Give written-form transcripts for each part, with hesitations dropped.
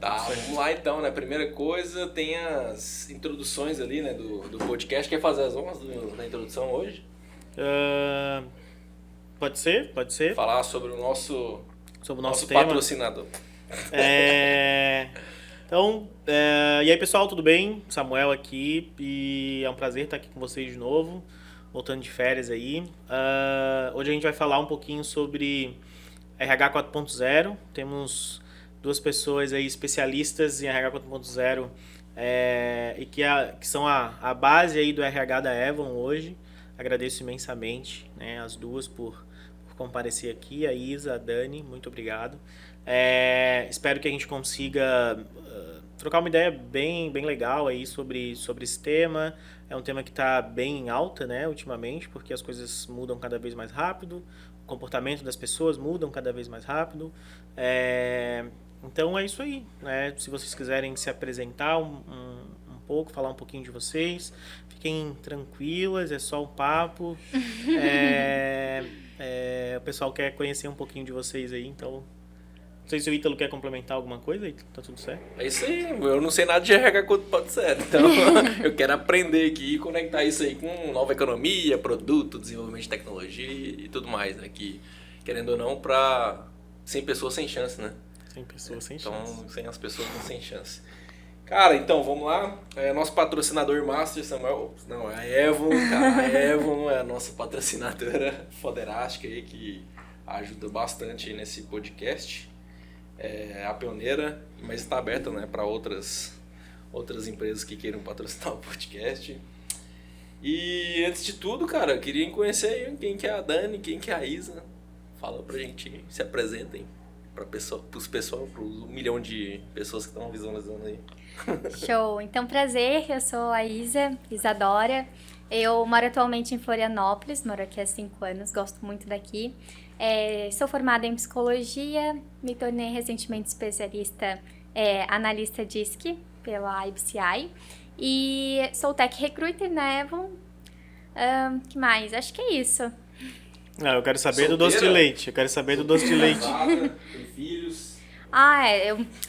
Tá, vamos lá então, né? Primeira coisa, tem as introduções ali, né, do podcast. Quer fazer as honras da introdução hoje? Pode ser, pode ser. Falar sobre o nosso tema. Patrocinador. Então, e aí pessoal, tudo bem? Samuel aqui e é um prazer estar aqui com vocês de novo, voltando de férias aí. Hoje a gente vai falar um pouquinho sobre RH 4.0. Temos duas pessoas aí especialistas em RH 4.0 e que são a base aí do RH da Avalon hoje. Agradeço imensamente, né, as duas por comparecer aqui, a Isa, a Dani, muito obrigado. Espero que a gente consiga trocar uma ideia bem legal aí sobre esse tema. É um tema que está bem em alta, né, ultimamente, porque as coisas mudam cada vez mais rápido, o comportamento das pessoas mudam cada vez mais rápido. Então é isso aí, né? Se vocês quiserem se apresentar um pouco, falar um pouquinho de vocês, fiquem tranquilas, é só um papo. O pessoal quer conhecer um pouquinho de vocês aí, então... Não sei se o Ítalo quer complementar alguma coisa, Ítalo, tá tudo certo? É isso aí, eu não sei nada de RH 4.0, então eu quero aprender aqui e conectar isso aí com nova economia, produto, desenvolvimento de tecnologia e tudo mais, né? Que, querendo ou não, para 100 pessoas sem chance, né? 100 pessoas sem então, chance. Então, 100 as pessoas sem chance. Cara, então, vamos lá. Nosso patrocinador master, Samuel... Não, é a Avalon, cara. A Avalon é a nossa patrocinadora foderástica aí, que ajuda bastante nesse podcast. É a pioneira, mas está aberta, né, para outras empresas que queiram patrocinar o podcast. E antes de tudo, cara, eu queria conhecer aí quem que é a Dani, quem que é a Isa. Fala pra gente, se apresentem pros 1 milhão de pessoas que estão visualizando aí. Show! Então, prazer, eu sou a Isadora. Eu moro atualmente em Florianópolis, moro aqui há 5 anos, gosto muito daqui. Sou formada em psicologia, me tornei recentemente especialista analista DISC pela IBCI e sou tech recruiter na Avalon. Que mais? Acho que é isso. Eu quero saber do doce de leite. Tem filhos?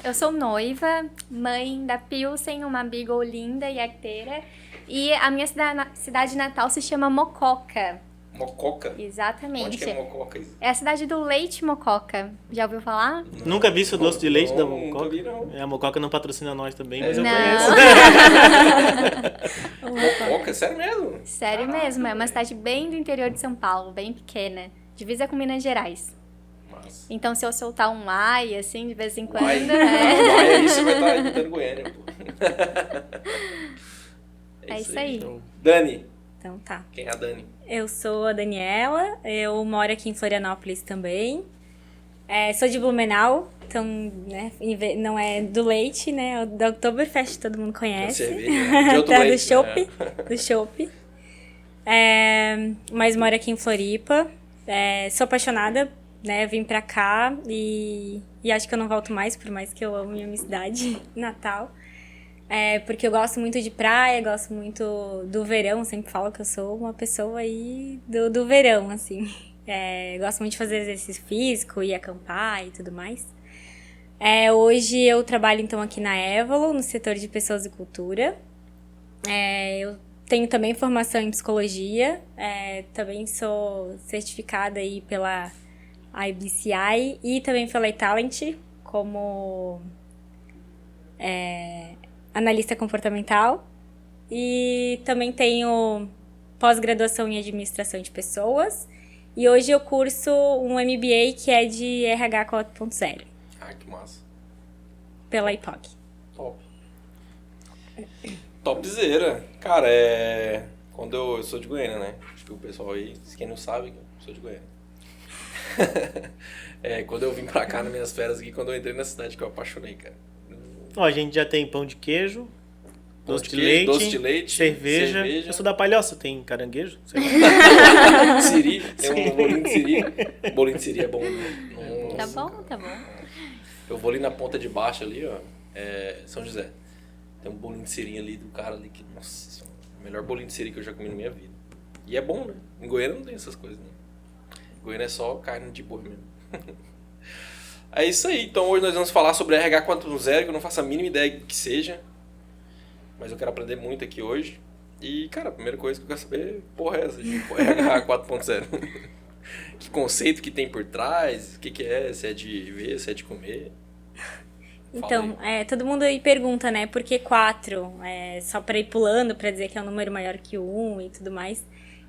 Eu sou noiva, mãe da Pilsen, uma beagle linda e arteira. E a minha cidade natal se chama Mococa. Mococa? Exatamente. Onde que é Mococa? É a cidade do leite Mococa. Já ouviu falar? Nunca vi o doce de leite da Mococa? Nunca vi, não. A Mococa não patrocina nós também, mas eu conheço. Mococa? Sério mesmo? Sério mesmo. É uma cidade bem do interior de São Paulo, bem pequena. Divisa com Minas Gerais. Massa. Então, se eu soltar um ai, assim, de vez em quando... Ai aí você vai estar imitando Goiânia, pô. É isso aí. Dani. Então tá. Quem é a Dani? Eu sou a Daniela, eu moro aqui em Florianópolis também. Sou de Blumenau, então, né, não é do leite, né? Da Oktoberfest todo mundo conhece. De outro leite, do chopp. Mas moro aqui em Floripa. Sou apaixonada, né? Vim pra cá e acho que eu não volto mais, por mais que eu amo minha cidade natal. Porque eu gosto muito de praia, gosto muito do verão, sempre falo que eu sou uma pessoa aí do verão, assim. Gosto muito de fazer exercício físico e acampar e tudo mais. Hoje eu trabalho então aqui na Avalon, no setor de pessoas e cultura. Eu tenho também formação em psicologia, também sou certificada aí pela IBCI e também pela iTalent como... analista comportamental e também tenho pós-graduação em administração de pessoas e hoje eu curso um MBA que é de RH 4.0. Que massa. Pela IPOC. Top. Topzera. Cara, quando eu sou de Goiânia, né? Acho que o pessoal aí, quem não sabe, eu sou de Goiânia. Quando eu vim pra cá nas minhas férias aqui, quando eu entrei na cidade que eu apaixonei, cara. A gente já tem pão de queijo, doce de leite, cerveja. Eu sou da Palhoça, tem caranguejo? Siri, tem um bolinho de siri. Bolinho de siri é bom, né? Nossa, tá bom. Eu vou ali na ponta de baixo ali, ó, São José. Tem um bolinho de siri ali do cara ali que, nossa, o melhor bolinho de siri que eu já comi na minha vida. E é bom, né? Em Goiânia não tem essas coisas, né? Em Goiânia é só carne de boi mesmo. É isso aí. Então hoje nós vamos falar sobre RH 4.0, que eu não faço a mínima ideia que seja. Mas eu quero aprender muito aqui hoje. E, cara, a primeira coisa que eu quero saber, porra, é essa de RH 4.0. Que conceito que tem por trás, o que é, se é de ver, se é de comer. Então, todo mundo aí pergunta, né, por que 4? Só pra ir pulando, pra dizer que é um número maior que o 1 e tudo mais.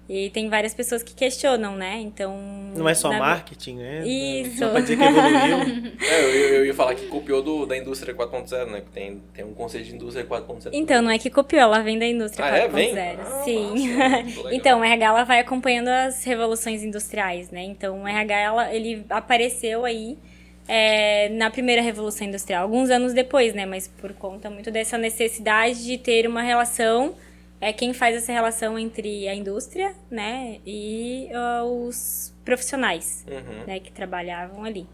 E tem várias pessoas que questionam, né, então... Não é só marketing, né? Isso. Só pra dizer que evoluiu. Eu ia falar que copiou da indústria 4.0, né, que tem um conceito de indústria 4.0. Então, não é que copiou, ela vem da indústria 4.0. Vem? Sim. Nossa, então, o RH ela vai acompanhando as revoluções industriais, né, então o RH ele apareceu aí na primeira Revolução Industrial, alguns anos depois, né? Mas por conta muito dessa necessidade de ter uma relação, quem faz essa relação entre a indústria, né? E os profissionais, né? Que trabalhavam ali.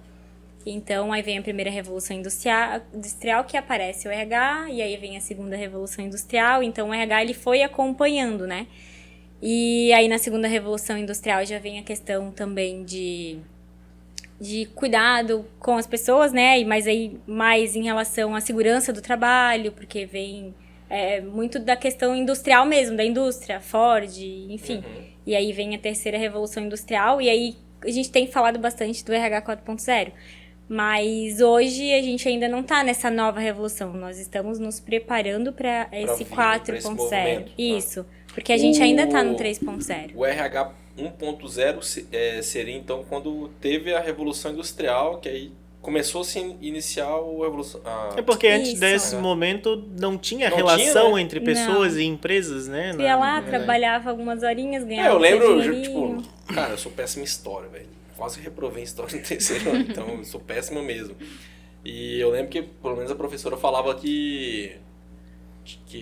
Então, aí vem a primeira Revolução Industrial que aparece o RH, e aí vem a segunda Revolução Industrial, então o RH ele foi acompanhando, né? E aí na segunda Revolução Industrial já vem a questão também de cuidado com as pessoas, né? Mas aí mais em relação à segurança do trabalho, porque vem muito da questão industrial mesmo, da indústria, Ford, enfim. E aí vem a terceira Revolução Industrial, e aí a gente tem falado bastante do RH 4.0. Mas hoje a gente ainda não está nessa nova revolução. Nós estamos nos preparando para esse 4.0. Isso, porque a gente ainda está no 3.0. O RH 1.0 seria então quando teve a Revolução Industrial, que aí começou a se iniciar a Revolução... É porque antes desse momento não tinha relação né? entre pessoas e empresas, né? Você ia lá, trabalhava algumas horinhas, ganhava eu lembro, dinheirinho. Cara, eu sou péssimo em história, velho. Quase reprovei em história no terceiro ano, então eu sou péssimo mesmo. E eu lembro que, pelo menos, a professora falava que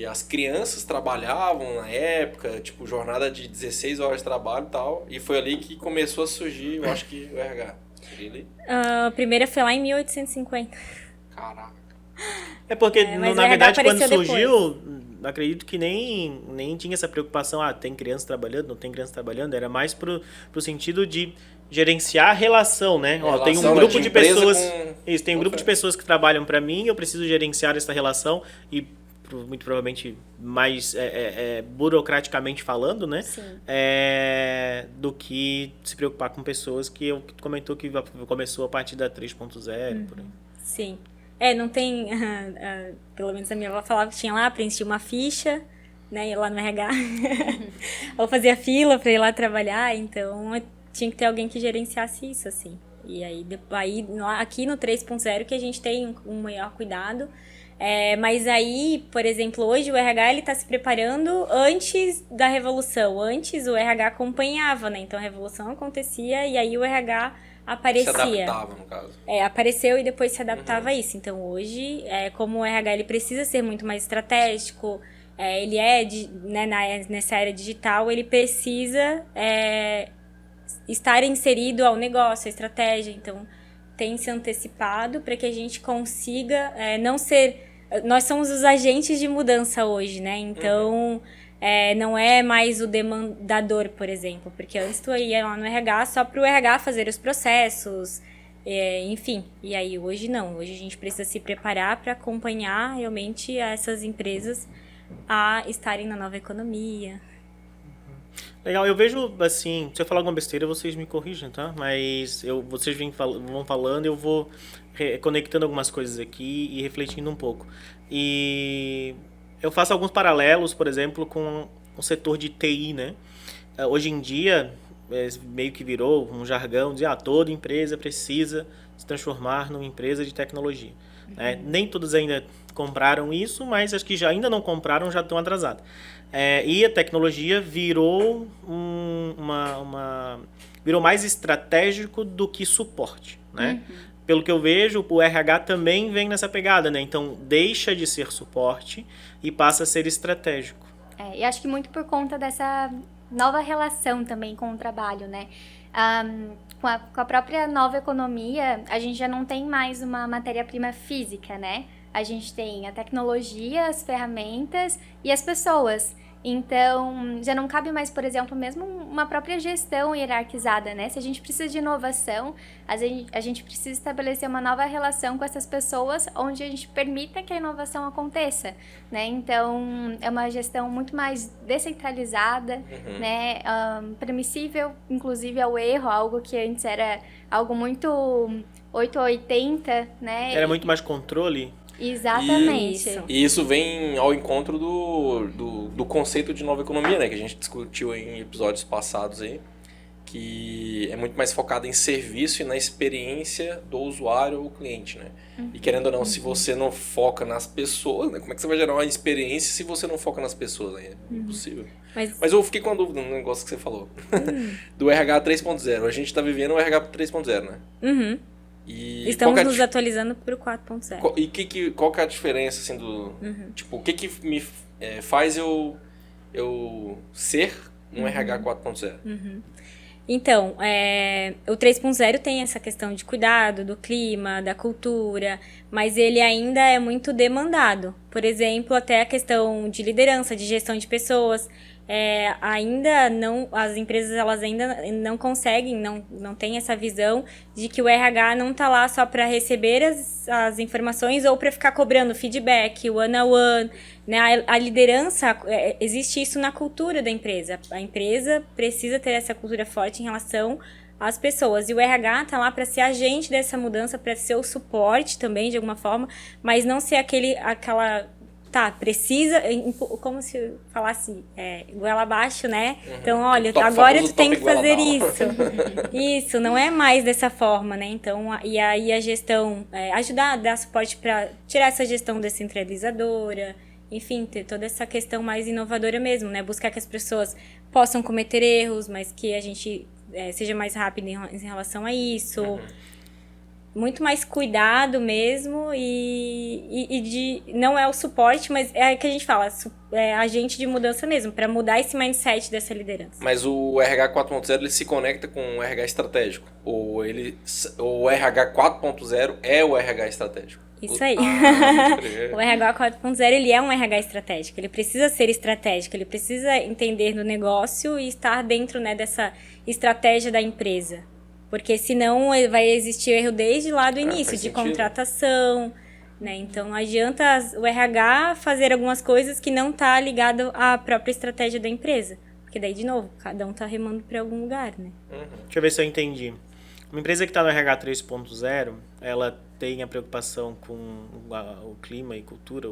as crianças trabalhavam na época, tipo, jornada de 16 horas de trabalho e tal, e foi ali que começou a surgir, eu acho que o RH. A primeira foi lá em 1850. Caraca. É porque, na verdade, quando surgiu, depois. Acredito que nem tinha essa preocupação, tem criança trabalhando, não tem criança trabalhando, era mais pro sentido de gerenciar a relação, né? Tem um grupo de pessoas, tem um grupo de pessoas que trabalham para mim, eu preciso gerenciar essa relação e muito provavelmente mais burocraticamente falando, né? Do que se preocupar com pessoas que tu comentou que começou a partir da 3.0, por aí. Sim. Não tem... pelo menos a minha avó falava que tinha lá, preenchia uma ficha, né? Ia lá no RH. Ou fazia fila para ir lá trabalhar, então tinha que ter alguém que gerenciasse isso, assim. E aí aqui no 3.0 que a gente tem um maior cuidado. Mas aí, por exemplo, hoje o RH ele está se preparando antes da Revolução. Antes o RH acompanhava, né? Então a Revolução acontecia e aí o RH aparecia. Se adaptava, no caso. Apareceu e depois se adaptava a isso. Então hoje, como o RH ele precisa ser muito mais estratégico, ele nessa era digital, ele precisa estar inserido ao negócio, à estratégia. Então tem se antecipado para que a gente consiga não ser... Nós somos os agentes de mudança hoje, né? Então, não é mais o demandador, por exemplo. Porque antes tu ia lá no RH só para o RH fazer os processos, enfim. E aí, hoje não. Hoje a gente precisa se preparar para acompanhar realmente essas empresas a estarem na nova economia. Legal, eu vejo, assim, se eu falar alguma besteira, vocês me corrigem, tá? Mas vocês vão falando, eu vou conectando algumas coisas aqui e refletindo um pouco. E eu faço alguns paralelos, por exemplo, com o setor de TI, né? Hoje em dia, meio que virou um jargão, dizer, toda empresa precisa se transformar numa empresa de tecnologia. Nem todos ainda compraram isso, mas as que ainda não compraram já estão atrasadas. E a tecnologia virou virou mais estratégico do que suporte, né? Pelo que eu vejo, o RH também vem nessa pegada, né? Então, deixa de ser suporte e passa a ser estratégico. E acho que muito por conta dessa nova relação também com o trabalho, né? Com a própria nova economia, a gente já não tem mais uma matéria-prima física, né? A gente tem a tecnologia, as ferramentas e as pessoas. Então, já não cabe mais, por exemplo, mesmo uma própria gestão hierarquizada, né? Se a gente precisa de inovação, a gente precisa estabelecer uma nova relação com essas pessoas onde a gente permita que a inovação aconteça, né? Então, é uma gestão muito mais descentralizada, né? Permissível, inclusive, ao erro, algo que antes era algo muito 880, né? Era muito mais controle. Exatamente. E isso vem ao encontro do conceito de nova economia, né? Que a gente discutiu em episódios passados aí. Que é muito mais focado em serviço e na experiência do usuário ou cliente, né? E querendo ou não, se você não foca nas pessoas, né? Como é que você vai gerar uma experiência se você não foca nas pessoas? Né? É impossível. Mas eu fiquei com uma dúvida no negócio que você falou. Do RH 3.0. A gente tá vivendo o RH 3.0, né? E estamos nos atualizando para o 4.0. E qual que é a diferença, assim, Tipo, o que me faz eu ser um RH 4.0? Então, o 3.0 tem essa questão de cuidado do clima, da cultura, mas ele ainda é muito demandado. Por exemplo, até a questão de liderança, de gestão de pessoas. Ainda não, as empresas elas ainda não conseguem, não tem essa visão de que o RH não está lá só para receber as informações ou para ficar cobrando feedback, one-on-one, né? A liderança, existe isso na cultura da empresa. A empresa precisa ter essa cultura forte em relação às pessoas. E o RH está lá para ser agente dessa mudança, para ser o suporte também, de alguma forma, mas não ser aquela... Tá, precisa, como se falasse goela abaixo, né? Então, olha, agora tu tem que fazer isso. Isso, não é mais dessa forma, né? Então, e aí a gestão, ajudar a dar suporte para tirar essa gestão descentralizadora, enfim, ter toda essa questão mais inovadora mesmo, né? Buscar que as pessoas possam cometer erros, mas que a gente seja mais rápido em relação a isso. Muito mais cuidado mesmo e não é o suporte, mas é o que a gente fala, é agente de mudança mesmo, para mudar esse mindset dessa liderança. Mas o RH 4.0 ele se conecta com o RH estratégico? Ou o RH 4.0 é o RH estratégico? Isso aí. O RH 4.0 ele é um RH estratégico, ele precisa ser estratégico, ele precisa entender do negócio e estar dentro, né, dessa estratégia da empresa. Porque senão vai existir erro desde lá do início, de contratação, né? Então não adianta o RH fazer algumas coisas que não tá ligado à própria estratégia da empresa. Porque daí, de novo, cada um tá remando para algum lugar, né? Deixa eu ver se eu entendi. Uma empresa que está no RH 3.0, ela tem a preocupação com o clima e cultura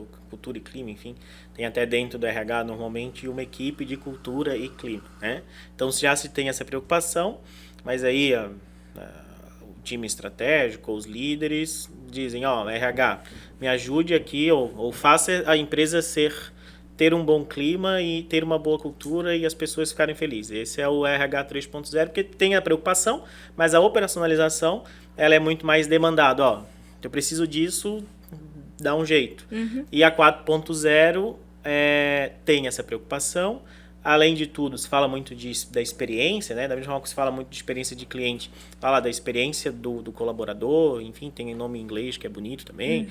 e clima, enfim. Tem até dentro do RH, normalmente, uma equipe de cultura e clima, né? Então, já se tem essa preocupação, mas aí o time estratégico, os líderes, dizem, RH, me ajude aqui, ou faça a empresa ter um bom clima e ter uma boa cultura e as pessoas ficarem felizes. Esse é o RH 3.0, porque tem a preocupação, mas a operacionalização ela é muito mais demandada. Eu preciso disso, dá um jeito. E a 4.0 tem essa preocupação. Além de tudo, se fala muito da experiência, né? Da mesma forma que se fala muito de experiência de cliente, fala da experiência do colaborador, enfim, tem nome em inglês que é bonito também.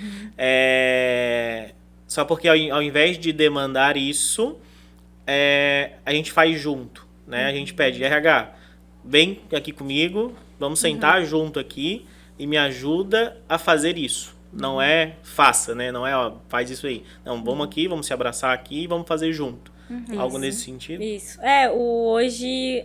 Só porque ao invés de demandar isso, a gente faz junto, né? A gente pede, RH, vem aqui comigo, vamos sentar junto aqui e me ajuda a fazer isso. Não faça, né? Não faz isso aí. Não, vamos aqui, vamos se abraçar aqui e vamos fazer junto. Algo nesse sentido? Isso. Hoje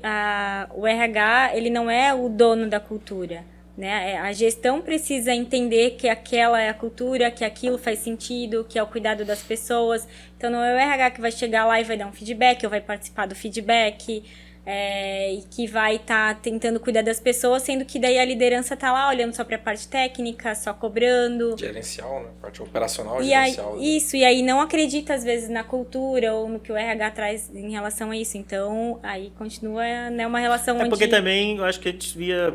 o RH, ele não é o dono da cultura, né? A gestão precisa entender que aquela é a cultura, que aquilo faz sentido, que é o cuidado das pessoas. Então, não é o RH que vai chegar lá e vai dar um feedback, ou vai participar do feedback, e que vai estar tentando cuidar das pessoas, sendo que daí a liderança está lá olhando só para a parte técnica, só cobrando. Gerencial, né? Parte operacional e gerencial. E aí não acredita, às vezes, na cultura ou no que o RH traz em relação a isso. Então, aí continua, né, uma relação onde... porque também, eu acho que a gente devia...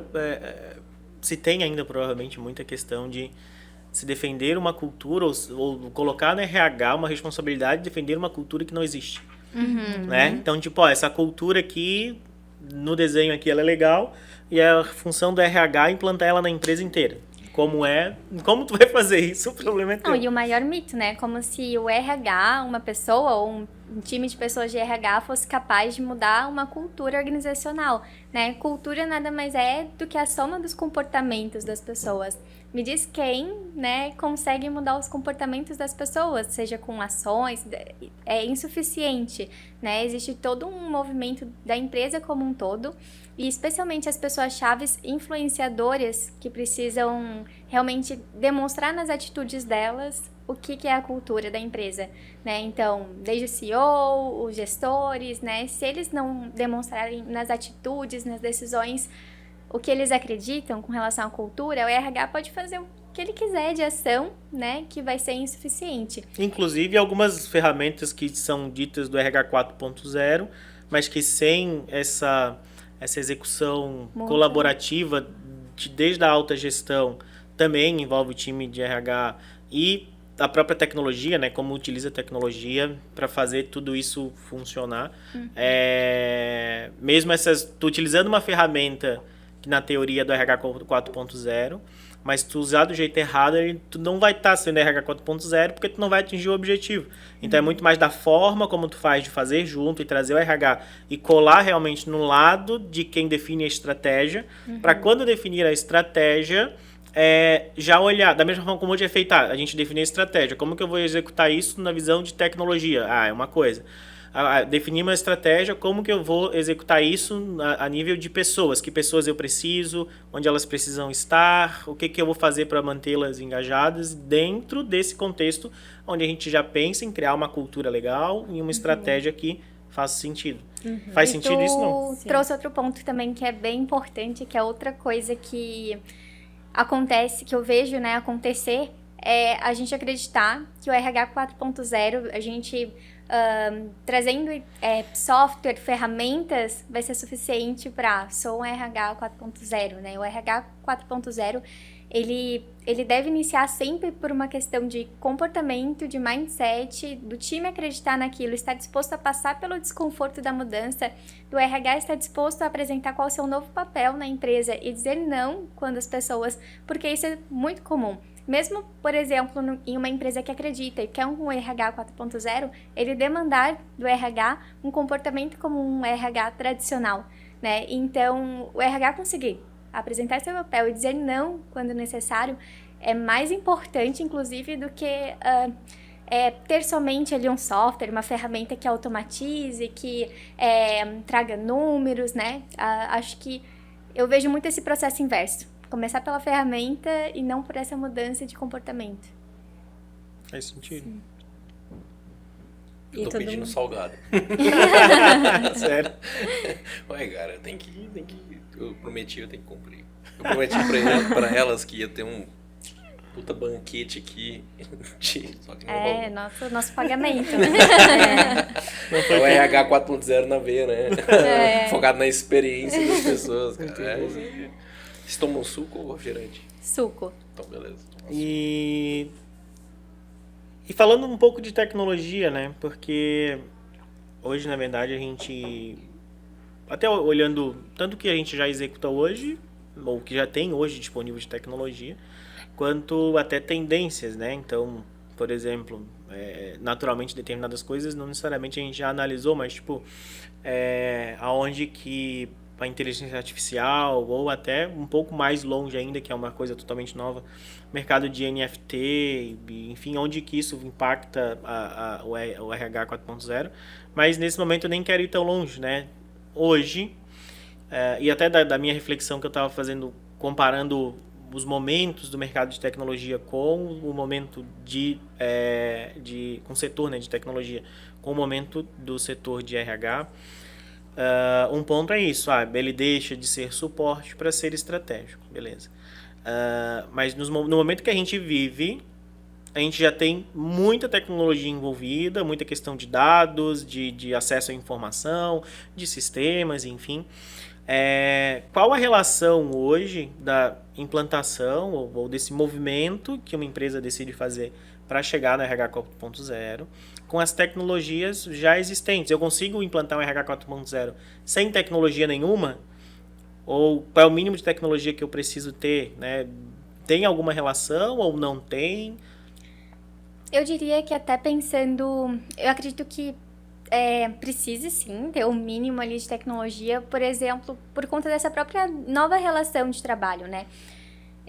se tem ainda, provavelmente, muita questão de se defender uma cultura ou colocar no RH uma responsabilidade de defender uma cultura que não existe. Né? Então, essa cultura aqui, no desenho aqui, ela é legal e a função do RH é implantar ela na empresa inteira. Como tu vai fazer isso? O problema é teu. Não, e o maior mito, né? Como se o RH, uma pessoa ou um time de pessoas de RH fosse capaz de mudar uma cultura organizacional, né? Cultura nada mais é do que a soma dos comportamentos das pessoas. Me diz quem, né, consegue mudar os comportamentos das pessoas, seja com ações, é insuficiente, né? Existe todo um movimento da empresa como um todo, e especialmente as pessoas chaves influenciadoras que precisam realmente demonstrar nas atitudes delas o que é a cultura da empresa, né? Então, desde o CEO, os gestores, né? Se eles não demonstrarem nas atitudes, nas decisões, o que eles acreditam com relação à cultura, o RH pode fazer o que ele quiser de ação, né? Que vai ser insuficiente. Inclusive, algumas ferramentas que são ditas do RH 4.0, mas que sem essa execução colaborativa desde a alta gestão também envolve o time de RH e a própria tecnologia, né? Como utiliza a tecnologia para fazer tudo isso funcionar. Mesmo tu utilizando uma ferramenta que na teoria é do RH 4.0, mas tu usar do jeito errado, tu não vai estar sendo RH 4.0 porque tu não vai atingir o objetivo. Então é muito mais da forma como tu faz de fazer junto e trazer o RH e colar realmente no lado de quem define a estratégia, para quando definir a estratégia, já olhar, da mesma forma como hoje é feito, a gente definir a estratégia, como que eu vou executar isso na visão de tecnologia? É uma coisa. Definir uma estratégia, como que eu vou executar isso a nível de pessoas, que pessoas eu preciso, onde elas precisam estar, o que eu vou fazer para mantê-las engajadas dentro desse contexto onde a gente já pensa em criar uma cultura legal e uma estratégia que faça sentido. Faz sentido isso, não? Tu trouxe outro ponto também que é bem importante, que é outra coisa que acontece, que eu vejo, né, acontecer, é a gente acreditar que o RH 4.0, a gente trazendo software, ferramentas, vai ser suficiente para sou um RH 4.0, né? O RH 4.0, ele deve iniciar sempre por uma questão de comportamento, de mindset, do time acreditar naquilo, estar disposto a passar pelo desconforto da mudança, do RH estar disposto a apresentar qual é o seu novo papel na empresa e dizer não quando as pessoas... Porque isso é muito comum. Mesmo, por exemplo, em uma empresa que acredita e quer um RH 4.0, ele demandar do RH um comportamento como um RH tradicional, né? Então, o RH conseguir apresentar seu papel e dizer não quando necessário é mais importante, inclusive, do que ter somente ali um software, uma ferramenta que automatize, que traga números, né? Acho que eu vejo muito esse processo inverso. Começar pela ferramenta e não por essa mudança de comportamento. Faz sentido. Sim. Eu tô pedindo salgado. Sério? Ué, cara, tem que... Eu prometi, eu tenho que cumprir. Eu prometi pra elas que ia ter um puta banquete aqui. Só que não rolou. Nosso pagamento. É o RH 4.0 na veia, né? Focado na experiência das pessoas, cara. Vocês tomam suco ou refrigerante? Suco. Então, beleza. E falando um pouco de tecnologia, né? Porque hoje, na verdade, a gente... Até olhando tanto que a gente já executa hoje, ou que já tem hoje disponível de tecnologia, quanto até tendências, né? Então, por exemplo, naturalmente determinadas coisas não necessariamente a gente já analisou, mas tipo, aonde que a inteligência artificial, ou até um pouco mais longe ainda, que é uma coisa totalmente nova, mercado de NFT, enfim, onde que isso impacta o RH 4.0, mas nesse momento eu nem quero ir tão longe, né? Hoje, e até da minha reflexão que eu estava fazendo, comparando os momentos do mercado de tecnologia com o momento com o setor, né, de tecnologia, com o momento do setor de RH, um ponto é isso, ele deixa de ser suporte para ser estratégico, beleza. Mas no momento que a gente vive, a gente já tem muita tecnologia envolvida, muita questão de dados, de acesso à informação, de sistemas, enfim. Qual a relação hoje da implantação ou desse movimento que uma empresa decide fazer para chegar no RH 4.0 com as tecnologias já existentes? Eu consigo implantar um RH 4.0 sem tecnologia nenhuma? Ou qual é o mínimo de tecnologia que eu preciso ter, né? Tem alguma relação ou não tem? Eu diria que até pensando... Eu acredito que precise sim ter o mínimo ali de tecnologia, por exemplo, por conta dessa própria nova relação de trabalho, né?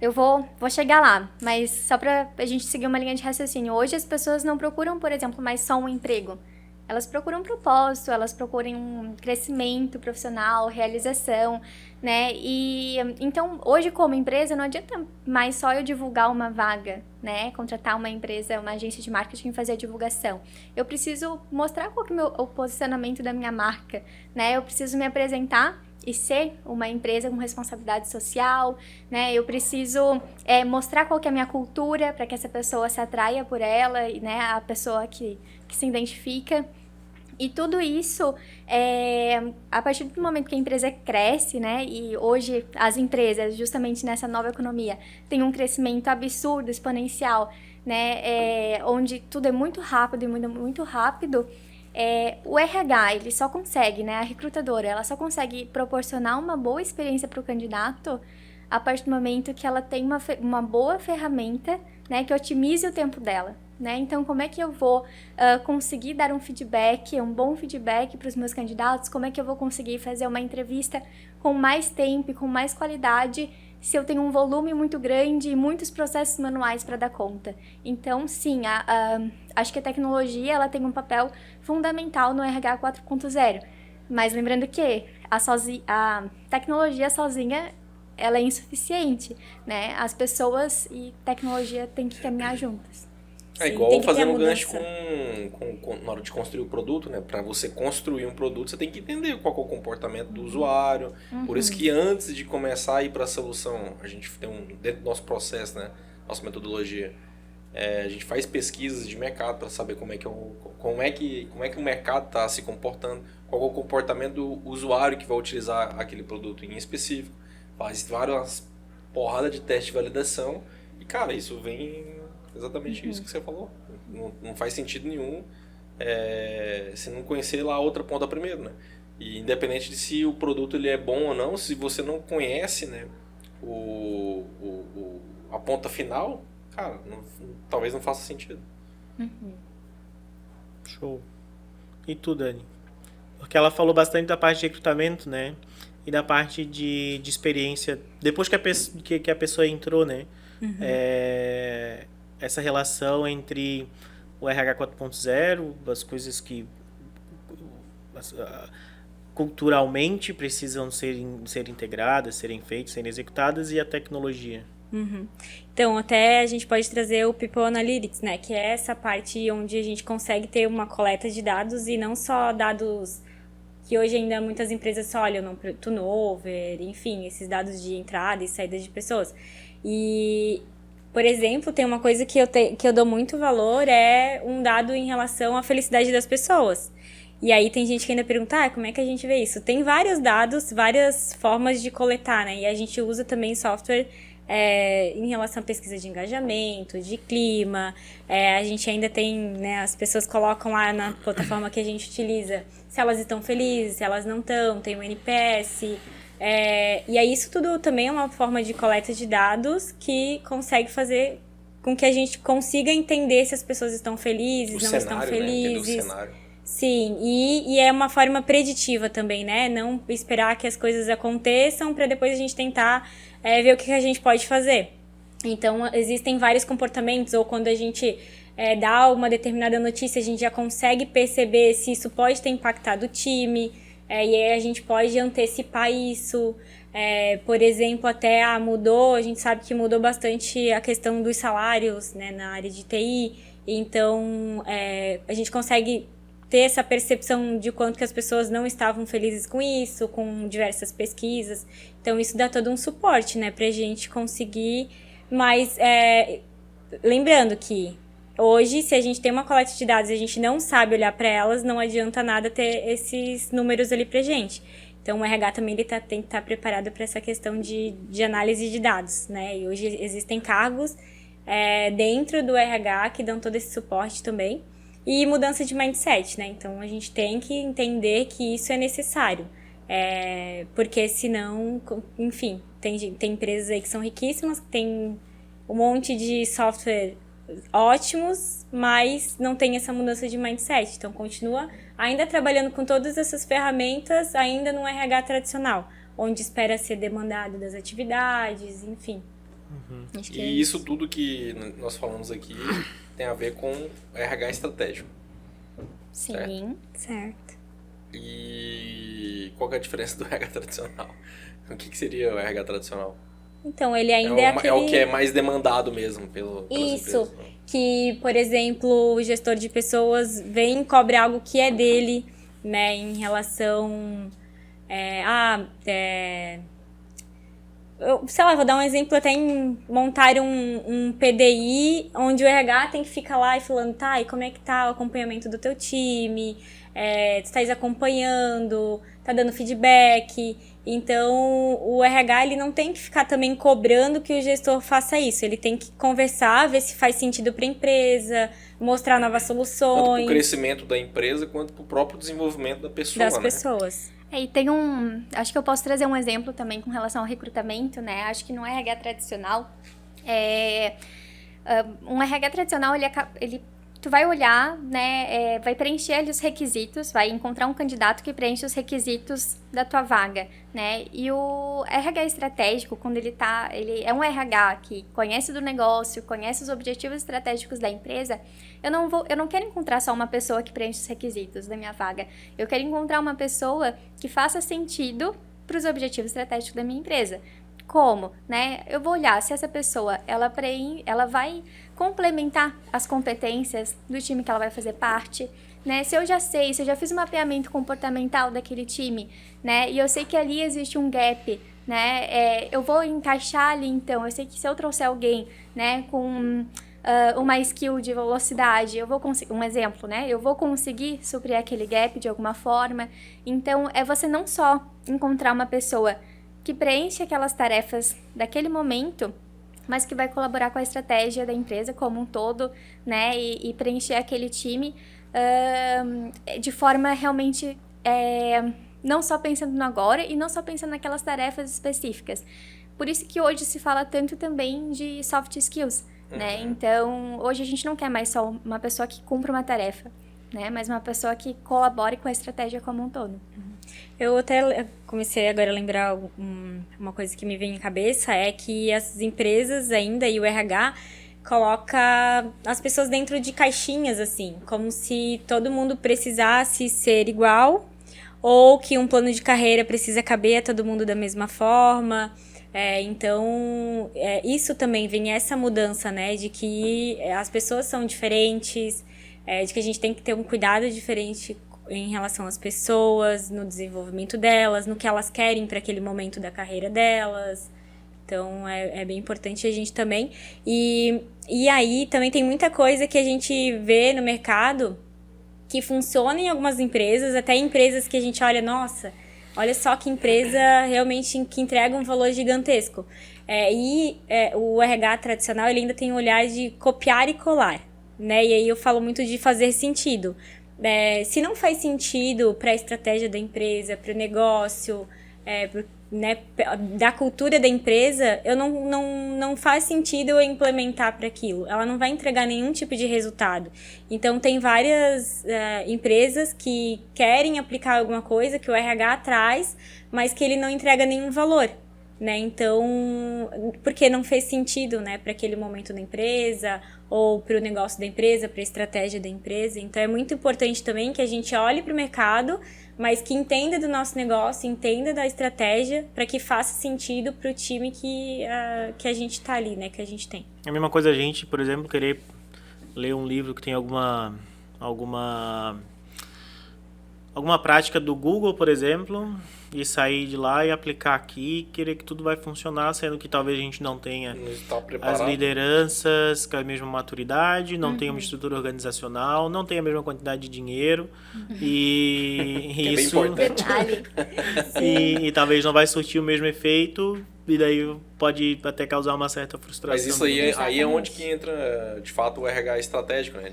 Eu vou chegar lá, mas só pra a gente seguir uma linha de raciocínio. Hoje as pessoas não procuram, por exemplo, mais só um emprego. Elas procuram um propósito, elas procuram um crescimento profissional, realização, né? E então, hoje como empresa, não adianta mais só eu divulgar uma vaga, né? Contratar uma empresa, uma agência de marketing e fazer a divulgação. Eu preciso mostrar qual que é o posicionamento da minha marca, né? Eu preciso me apresentar e ser uma empresa com responsabilidade social, né? Eu preciso mostrar qual que é a minha cultura para que essa pessoa se atraia por ela, né? A pessoa que se identifica. E tudo isso, a partir do momento que a empresa cresce, né? E hoje as empresas, justamente nessa nova economia, têm um crescimento absurdo, exponencial, né? Onde tudo é muito rápido e muito rápido. O RH, ele só consegue, né? A recrutadora, ela só consegue proporcionar uma boa experiência para o candidato a partir do momento que ela tem uma boa ferramenta, né? Que otimize o tempo dela. Né? Então, como é que eu vou conseguir dar um bom feedback para os meus candidatos? Como é que eu vou conseguir fazer uma entrevista com mais tempo e com mais qualidade se eu tenho um volume muito grande e muitos processos manuais para dar conta? Então, sim, acho que a tecnologia ela tem um papel fundamental no RH 4.0. Mas lembrando que a tecnologia sozinha ela é insuficiente, né? As pessoas e tecnologia têm que caminhar juntas. É Sim, igual tem que ter fazendo a um gancho mudança. na hora de construir o produto, né? Para você construir um produto, você tem que entender qual que é o comportamento do usuário. Por isso que antes de começar a ir para a solução, a gente tem dentro do nosso processo, né? Nossa metodologia, a gente faz pesquisas de mercado para saber como é que o mercado está se comportando, qual é o comportamento do usuário que vai utilizar aquele produto em específico. Faz várias porradas de teste de validação e, cara, isso vem exatamente isso que você falou. Não faz sentido nenhum se não conhecer lá a outra ponta primeiro, né? E independente de se o produto ele é bom ou não, se você não conhece, né, a ponta final, cara, talvez não faça sentido. Show. E tu, Dani? Porque ela falou bastante da parte de recrutamento, né? E da parte de experiência. Depois que a pessoa entrou, né? Essa relação entre o RH 4.0, as coisas que culturalmente precisam ser integradas, serem feitas, serem executadas, e a tecnologia. Então, até a gente pode trazer o People Analytics, né? Que é essa parte onde a gente consegue ter uma coleta de dados e não só dados que hoje ainda muitas empresas só olham no turnover, enfim, esses dados de entrada e saída de pessoas. E, por exemplo, tem uma coisa que eu dou muito valor, é um dado em relação à felicidade das pessoas. E aí tem gente que ainda pergunta, como é que a gente vê isso? Tem vários dados, várias formas de coletar, né? E a gente usa também software em relação à pesquisa de engajamento, de clima. A gente ainda tem, né, as pessoas colocam lá na plataforma que a gente utiliza se elas estão felizes, se elas não estão, tem o NPS. E aí isso tudo também é uma forma de coleta de dados que consegue fazer com que a gente consiga entender se as pessoas estão felizes, não estão felizes. Né? Entender o cenário. Sim, e é uma forma preditiva também, né? Não esperar que as coisas aconteçam para depois a gente tentar ver o que a gente pode fazer. Então, existem vários comportamentos, ou quando a gente dá uma determinada notícia, a gente já consegue perceber se isso pode ter impactado o time, e aí a gente pode antecipar isso. Por exemplo, até mudou, a gente sabe que mudou bastante a questão dos salários, né, na área de TI, então a gente consegue ter essa percepção de quanto que as pessoas não estavam felizes com isso, com diversas pesquisas. Então, isso dá todo um suporte, né, pra gente conseguir. Mas, lembrando que hoje, se a gente tem uma coleta de dados e a gente não sabe olhar para elas, não adianta nada ter esses números ali pra gente. Então, o RH também tem que estar preparado para essa questão de análise de dados, né? E hoje existem cargos dentro do RH que dão todo esse suporte também. E mudança de mindset, né? Então, a gente tem que entender que isso é necessário. Porque senão, enfim, tem empresas aí que são riquíssimas, que tem um monte de software ótimos, mas não tem essa mudança de mindset. Então, continua ainda trabalhando com todas essas ferramentas, ainda no RH tradicional, onde espera ser demandado das atividades, enfim. Acho que E isso tudo que nós falamos aqui tem a ver com RH estratégico. Sim. Certo. E qual que é a diferença do RH tradicional? O que seria o RH tradicional? Então, ele ainda é aquele... É o que é mais demandado mesmo pelas Isso, empresas, né? que, por exemplo, o gestor de pessoas vem e cobre algo que é dele, né, em relação sei lá, vou dar um exemplo até em montar um PDI, onde o RH tem que ficar lá e falando, tá, e como é que tá o acompanhamento do teu time? Tu estás acompanhando, tá dando feedback. Então, o RH ele não tem que ficar também cobrando que o gestor faça isso. Ele tem que conversar, ver se faz sentido para a empresa, mostrar novas Tanto soluções. para o crescimento da empresa, quanto para o próprio desenvolvimento da pessoa, Das né? pessoas. E tem acho que eu posso trazer um exemplo também com relação ao recrutamento, né? Acho que no RH tradicional, um RH tradicional, tu vai olhar, né, vai preencher ali os requisitos, vai encontrar um candidato que preenche os requisitos da tua vaga, né? E o RH estratégico, quando ele é um RH que conhece do negócio, conhece os objetivos estratégicos da empresa, eu não quero encontrar só uma pessoa que preenche os requisitos da minha vaga. Eu quero encontrar uma pessoa que faça sentido para os objetivos estratégicos da minha empresa. Como, né? Eu vou olhar se essa pessoa, ela vai complementar as competências do time que ela vai fazer parte, né? Se eu já fiz um mapeamento comportamental daquele time, né? E eu sei que ali existe um gap, né? Eu vou encaixar ali, então. Eu sei que se eu trouxer alguém, né, com uma skill de velocidade, eu vou conseguir, um exemplo, né? Eu vou conseguir suprir aquele gap de alguma forma. Então, é você não só encontrar uma pessoa que preenche aquelas tarefas daquele momento, mas que vai colaborar com a estratégia da empresa como um todo, né? E preencher aquele time de forma realmente não só pensando no agora e não só pensando naquelas tarefas específicas. Por isso que hoje se fala tanto também de soft skills, né? Então, hoje a gente não quer mais só uma pessoa que cumpra uma tarefa, né? Mas uma pessoa que colabore com a estratégia como um todo. Eu até comecei agora a lembrar uma coisa que me vem em cabeça, é que as empresas ainda e o RH coloca as pessoas dentro de caixinhas, assim, como se todo mundo precisasse ser igual, ou que um plano de carreira precisa caber a todo mundo da mesma forma. Então, isso também vem essa mudança, né, de que as pessoas são diferentes, de que a gente tem que ter um cuidado diferente em relação às pessoas, no desenvolvimento delas, no que elas querem para aquele momento da carreira delas. Então, é bem importante a gente também. E aí, também tem muita coisa que a gente vê no mercado que funciona em algumas empresas, até empresas que a gente olha, nossa, olha só que empresa realmente que entrega um valor gigantesco. O RH tradicional, ele ainda tem um olhar de copiar e colar, né? E aí eu falo muito de fazer sentido. Se não faz sentido para a estratégia da empresa, para o negócio, né, da cultura da empresa, não faz sentido eu implementar para aquilo. Ela não vai entregar nenhum tipo de resultado. Então, tem várias empresas que querem aplicar alguma coisa que o RH traz, mas que ele não entrega nenhum valor, né? Então, porque não fez sentido, né, para aquele momento da empresa, ou para o negócio da empresa, para a estratégia da empresa. Então, é muito importante também que a gente olhe para o mercado, mas que entenda do nosso negócio, entenda da estratégia, para que faça sentido para o time que a gente está ali, né, que a gente tem. É a mesma coisa a gente, por exemplo, querer ler um livro que tem alguma prática do Google, por exemplo, e sair de lá e aplicar aqui, querer que tudo vai funcionar, sendo que talvez a gente não tenha as lideranças com a mesma maturidade, não tenha uma estrutura organizacional, não tenha a mesma quantidade de dinheiro, e isso e talvez não vai surtir o mesmo efeito, e daí pode até causar uma certa frustração. Mas isso aí é onde que entra, de fato, o RH estratégico, né?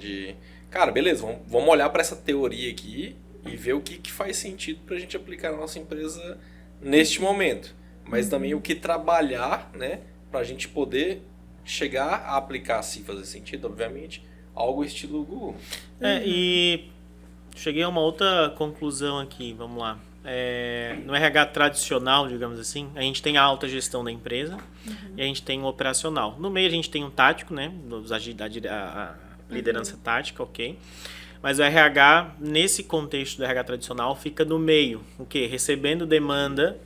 Cara, beleza, vamos olhar para essa teoria aqui e ver o que faz sentido para a gente aplicar na nossa empresa neste momento. Mas também o que trabalhar, né, para a gente poder chegar a aplicar, se fazer sentido, obviamente, algo estilo Google. E cheguei a uma outra conclusão aqui, vamos lá. No RH tradicional, digamos assim, a gente tem a alta gestão da empresa e a gente tem o operacional. No meio a gente tem um tático, né? A liderança tática, ok. Mas o RH, nesse contexto do RH tradicional, fica no meio. O quê? Recebendo demanda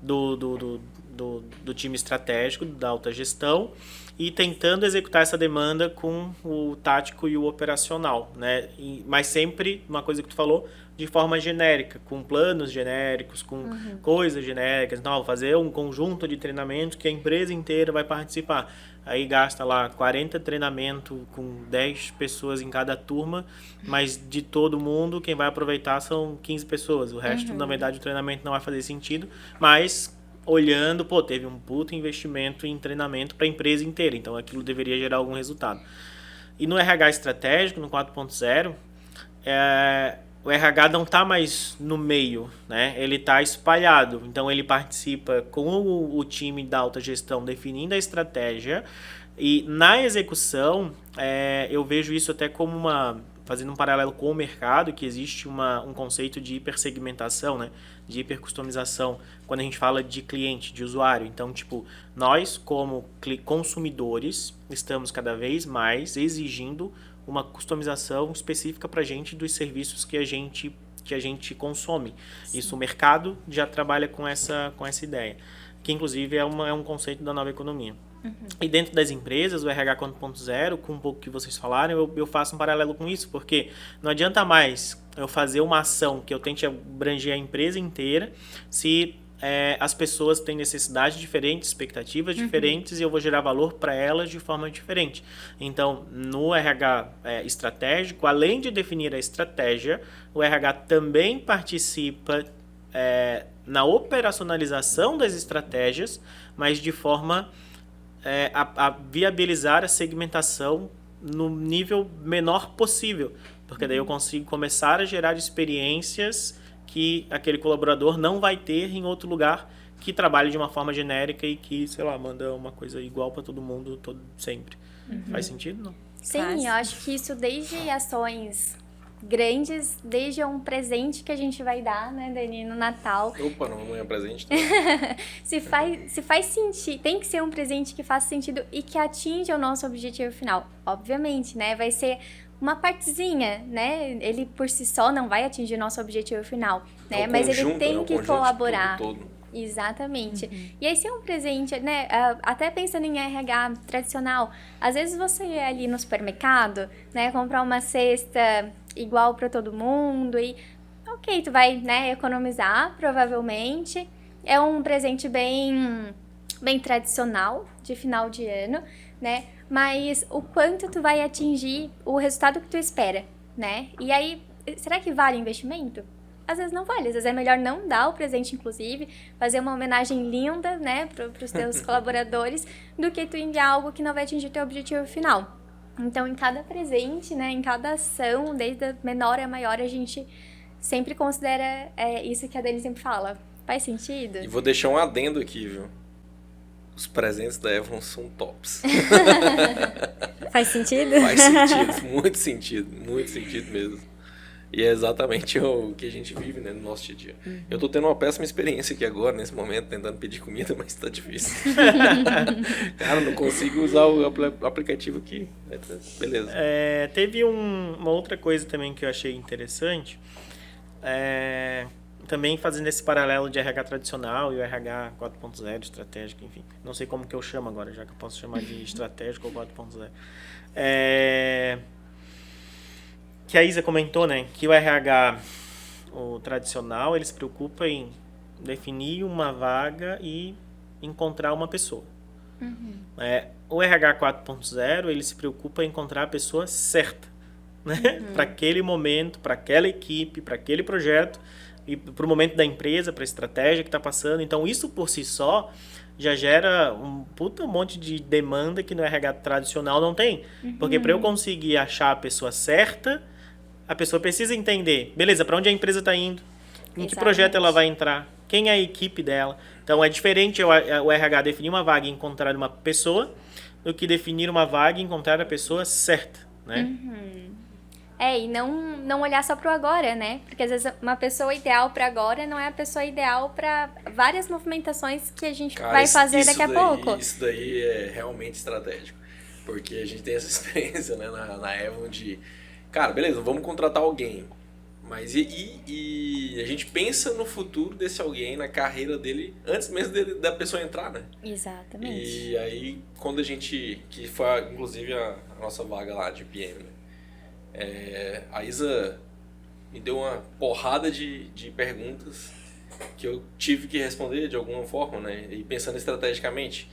do time estratégico, da alta gestão, e tentando executar essa demanda com o tático e o operacional, né? Mas sempre, uma coisa que tu falou, de forma genérica, com planos genéricos, com coisas genéricas. Então, vou fazer um conjunto de treinamentos que a empresa inteira vai participar. Aí gasta lá 40 treinamentos com 10 pessoas em cada turma, mas de todo mundo, quem vai aproveitar são 15 pessoas. O resto, na verdade, o treinamento não vai fazer sentido, mas olhando, teve um puto investimento em treinamento para a empresa inteira, então aquilo deveria gerar algum resultado. E no RH estratégico, no 4.0, o RH não está mais no meio, né? Ele está espalhado, então ele participa com o time da alta gestão definindo a estratégia, e na execução eu vejo isso até como fazendo um paralelo com o mercado, que existe um conceito de hipersegmentação, né? De hipercustomização, quando a gente fala de cliente, de usuário. Então, nós como consumidores estamos cada vez mais exigindo uma customização específica para a gente dos serviços que a gente consome. Sim. Isso, o mercado já trabalha com essa ideia, que inclusive é um conceito da nova economia. E dentro das empresas, o RH 4.0, com um pouco que vocês falaram, eu faço um paralelo com isso, porque não adianta mais eu fazer uma ação que eu tente abranger a empresa inteira se as pessoas têm necessidades diferentes, expectativas diferentes, e eu vou gerar valor para elas de forma diferente. Então, no RH estratégico, além de definir a estratégia, o RH também participa na operacionalização das estratégias, mas de forma a viabilizar a segmentação no nível menor possível, porque daí eu consigo começar a gerar experiências que aquele colaborador não vai ter em outro lugar que trabalhe de uma forma genérica e que, sei lá, manda uma coisa igual para todo mundo sempre. Faz sentido, não? Sim, eu acho que isso desde ações grandes, desde um presente que a gente vai dar, né, Dani, no Natal. Opa, não é presente. se faz sentido, tem que ser um presente que faça sentido e que atinja o nosso objetivo final. Obviamente, né, vai ser uma partezinha, né, ele por si só não vai atingir o nosso objetivo final, né, mas ele tem que colaborar. Todo. Exatamente. E aí, se é um presente, né, até pensando em RH tradicional, às vezes você ir ali no supermercado, né, comprar uma cesta igual para todo mundo e, ok, tu vai, né, economizar, provavelmente. É um presente bem tradicional, de final de ano, né, mas o quanto tu vai atingir o resultado que tu espera, né? E aí, será que vale o investimento? Às vezes não vale, às vezes é melhor não dar o presente, inclusive, fazer uma homenagem linda, né, para os teus colaboradores, do que tu enviar algo que não vai atingir teu objetivo final. Então, em cada presente, né, em cada ação, desde a menor a maior, a gente sempre considera isso que a Dani sempre fala. Faz sentido? E vou deixar um adendo aqui, viu? Os presentes da Avon são tops. Faz sentido? Faz sentido, muito sentido mesmo. E é exatamente o que a gente vive, né, no nosso dia a dia. Eu tô tendo uma péssima experiência aqui agora, nesse momento, tentando pedir comida, mas tá difícil. Cara, não consigo usar o aplicativo aqui. Beleza. Teve uma outra coisa também que eu achei interessante. Também fazendo esse paralelo de RH tradicional e o RH 4.0, estratégico, enfim. Não sei como que eu chamo agora, já que eu posso chamar de estratégico ou 4.0. Que a Isa comentou, né, que o RH, o tradicional, ele se preocupa em definir uma vaga e encontrar uma pessoa. O RH 4.0, ele se preocupa em encontrar a pessoa certa, né, para aquele momento, para aquela equipe, para aquele projeto, e para o momento da empresa, para a estratégia que está passando. Então, isso por si só já gera um monte de demanda que no RH tradicional não tem. Porque para eu conseguir achar a pessoa certa, a pessoa precisa entender, beleza, para onde a empresa está indo, em que projeto ela vai entrar, quem é a equipe dela. Então, é diferente o RH definir uma vaga e encontrar uma pessoa, do que definir uma vaga e encontrar a pessoa certa, né? E não olhar só pro agora, né? Porque às vezes uma pessoa ideal para agora não é a pessoa ideal para várias movimentações que a gente vai fazer daqui a pouco. Isso daí é realmente estratégico. Porque a gente tem essa experiência, né, na Evon de... Cara, beleza, vamos contratar alguém. Mas e a gente pensa no futuro desse alguém, na carreira dele, antes mesmo da pessoa entrar, né? Exatamente. E aí, quando a gente... Que foi, inclusive, a nossa vaga lá de PM, né? A Isa me deu uma porrada de perguntas que eu tive que responder de alguma forma, né? E pensando estrategicamente,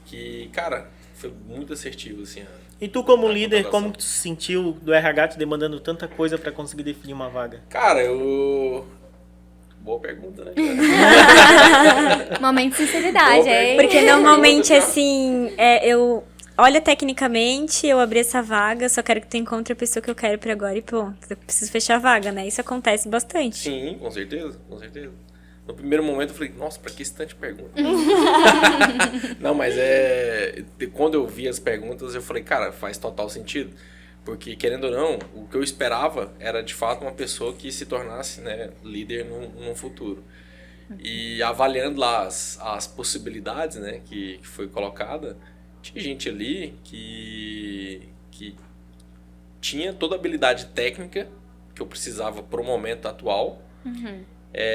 que, cara, foi muito assertivo, assim. E tu, como líder, como que tu se sentiu do RH te demandando tanta coisa para conseguir definir uma vaga? Cara, boa pergunta, né? Momento de sinceridade, hein? Porque normalmente, assim, eu... Olha, tecnicamente, eu abri essa vaga, só quero que tu encontre a pessoa que eu quero pra agora e pronto. Eu preciso fechar a vaga, né? Isso acontece bastante. Sim, com certeza, com certeza. No primeiro momento eu falei, nossa, pra que esse tanto de pergunta? Não, mas quando eu vi as perguntas, eu falei, cara, faz total sentido. Porque, querendo ou não, o que eu esperava era, de fato, uma pessoa que se tornasse, né, líder num futuro. E avaliando lá as possibilidades, né, que foi colocada, tinha gente ali que tinha toda a habilidade técnica que eu precisava para o momento atual,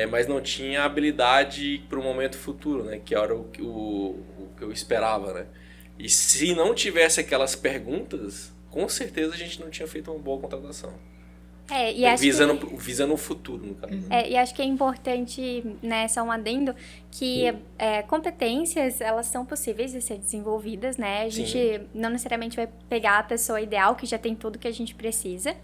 mas não tinha habilidade para o momento futuro, né? Que era o que eu esperava, né? E se não tivesse aquelas perguntas, com certeza a gente não tinha feito uma boa contratação. E acho visando o futuro, no caso. E acho que é importante, né, só um adendo, que competências, elas são possíveis de ser desenvolvidas, né? A gente não necessariamente vai pegar a pessoa ideal, que já tem tudo que a gente precisa.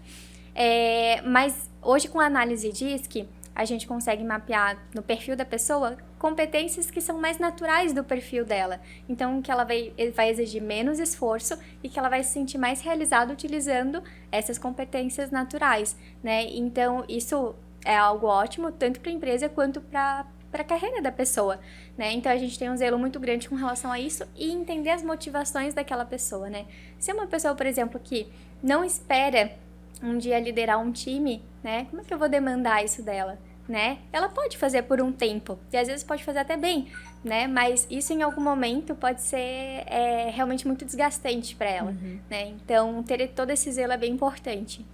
Mas hoje, com a análise DISC, a gente consegue mapear no perfil da pessoa competências que são mais naturais do perfil dela. Então, que ela vai exigir menos esforço e que ela vai se sentir mais realizada utilizando essas competências naturais, né? Então, isso é algo ótimo, tanto para a empresa quanto para a carreira da pessoa, né? Então, a gente tem um zelo muito grande com relação a isso e entender as motivações daquela pessoa, né? Se é uma pessoa, por exemplo, que não espera um dia liderar um time, né? Como é que eu vou demandar isso dela? Né? Ela pode fazer por um tempo, e às vezes pode fazer até bem, né? Mas isso em algum momento pode ser realmente muito desgastante para ela, né? Então, ter todo esse zelo é bem importante.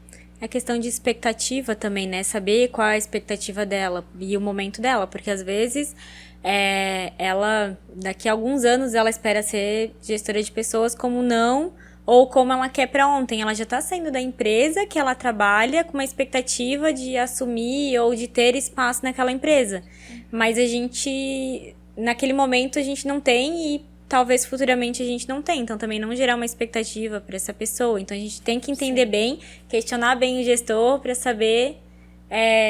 A questão de expectativa também, né? Saber qual é a expectativa dela e o momento dela, porque às vezes ela, daqui a alguns anos, ela espera ser gestora de pessoas como não... Ou como ela quer para ontem. Ela já está saindo da empresa que ela trabalha com uma expectativa de assumir ou de ter espaço naquela empresa. Mas a gente, naquele momento, a gente não tem e talvez futuramente a gente não tem. Então, também não gerar uma expectativa para essa pessoa. Então, a gente tem que entender bem, questionar bem o gestor para saber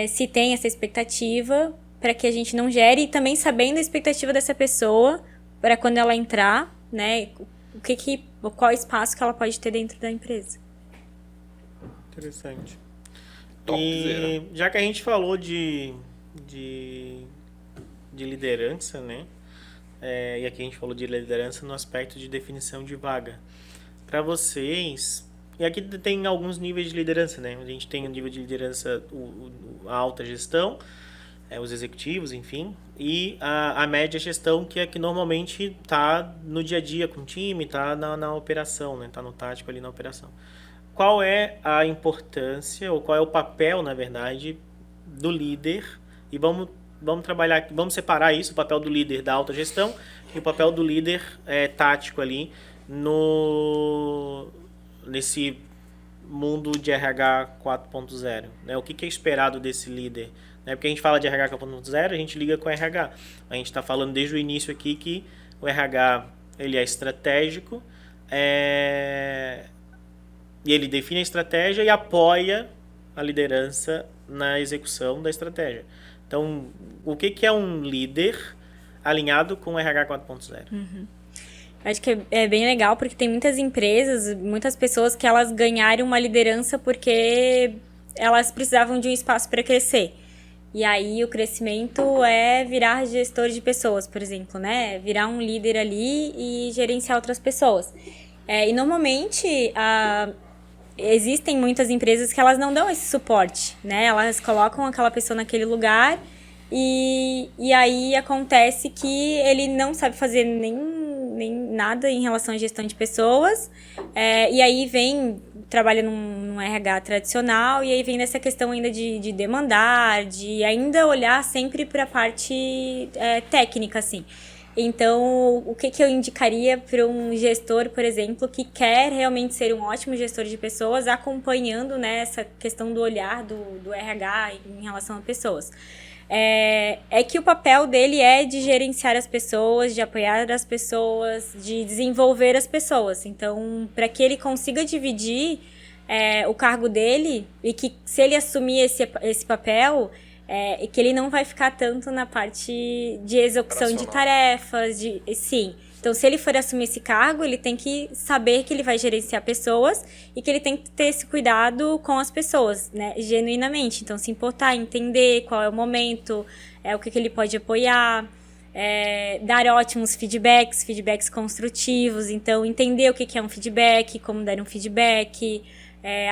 se tem essa expectativa, para que a gente não gere. E também sabendo a expectativa dessa pessoa para quando ela entrar, né? Qual espaço que ela pode ter dentro da empresa. Interessante. Topzera. E já que a gente falou de liderança, né? E aqui a gente falou de liderança no aspecto de definição de vaga. Para vocês, e aqui tem alguns níveis de liderança, né? A gente tem o nível de liderança, a alta gestão, os executivos, enfim, e a média gestão, que é que normalmente está no dia a dia com o time, está na operação, né? Está no tático ali na operação. Qual é a importância, ou qual é o papel, na verdade, do líder? E vamos trabalhar, vamos separar isso, o papel do líder da alta gestão e o papel do líder tático ali nesse mundo de RH 4.0, né? O que é esperado desse líder? Porque a gente fala de RH 4.0, a gente liga com o RH. A gente está falando desde o início aqui que o RH ele é estratégico, e ele define a estratégia e apoia a liderança na execução da estratégia. Então, o que é um líder alinhado com o RH 4.0? Acho que é bem legal, porque tem muitas empresas, muitas pessoas que elas ganharam uma liderança porque elas precisavam de um espaço para crescer. E aí o crescimento é virar gestor de pessoas, por exemplo, né? Virar um líder ali e gerenciar outras pessoas. E normalmente existem muitas empresas que elas não dão esse suporte, né? Elas colocam aquela pessoa naquele lugar e aí acontece que ele não sabe fazer nem nada em relação à gestão de pessoas, e aí trabalha num RH tradicional, e aí vem nessa questão ainda de demandar, de ainda olhar sempre para a parte técnica, assim. Então, o que eu indicaria para um gestor, por exemplo, que quer realmente ser um ótimo gestor de pessoas, acompanhando, né, essa questão do olhar do RH em relação a pessoas? É que o papel dele é de gerenciar as pessoas, de apoiar as pessoas, de desenvolver as pessoas. Então, para que ele consiga dividir o cargo dele, e que se ele assumir esse papel, que ele não vai ficar tanto na parte de execução de tarefas, sim. Então, se ele for assumir esse cargo, ele tem que saber que ele vai gerenciar pessoas e que ele tem que ter esse cuidado com as pessoas, né, genuinamente. Então, se importar, entender qual é o momento, o que ele pode apoiar, dar ótimos feedbacks construtivos. Então, entender o que é um feedback, como dar um feedback,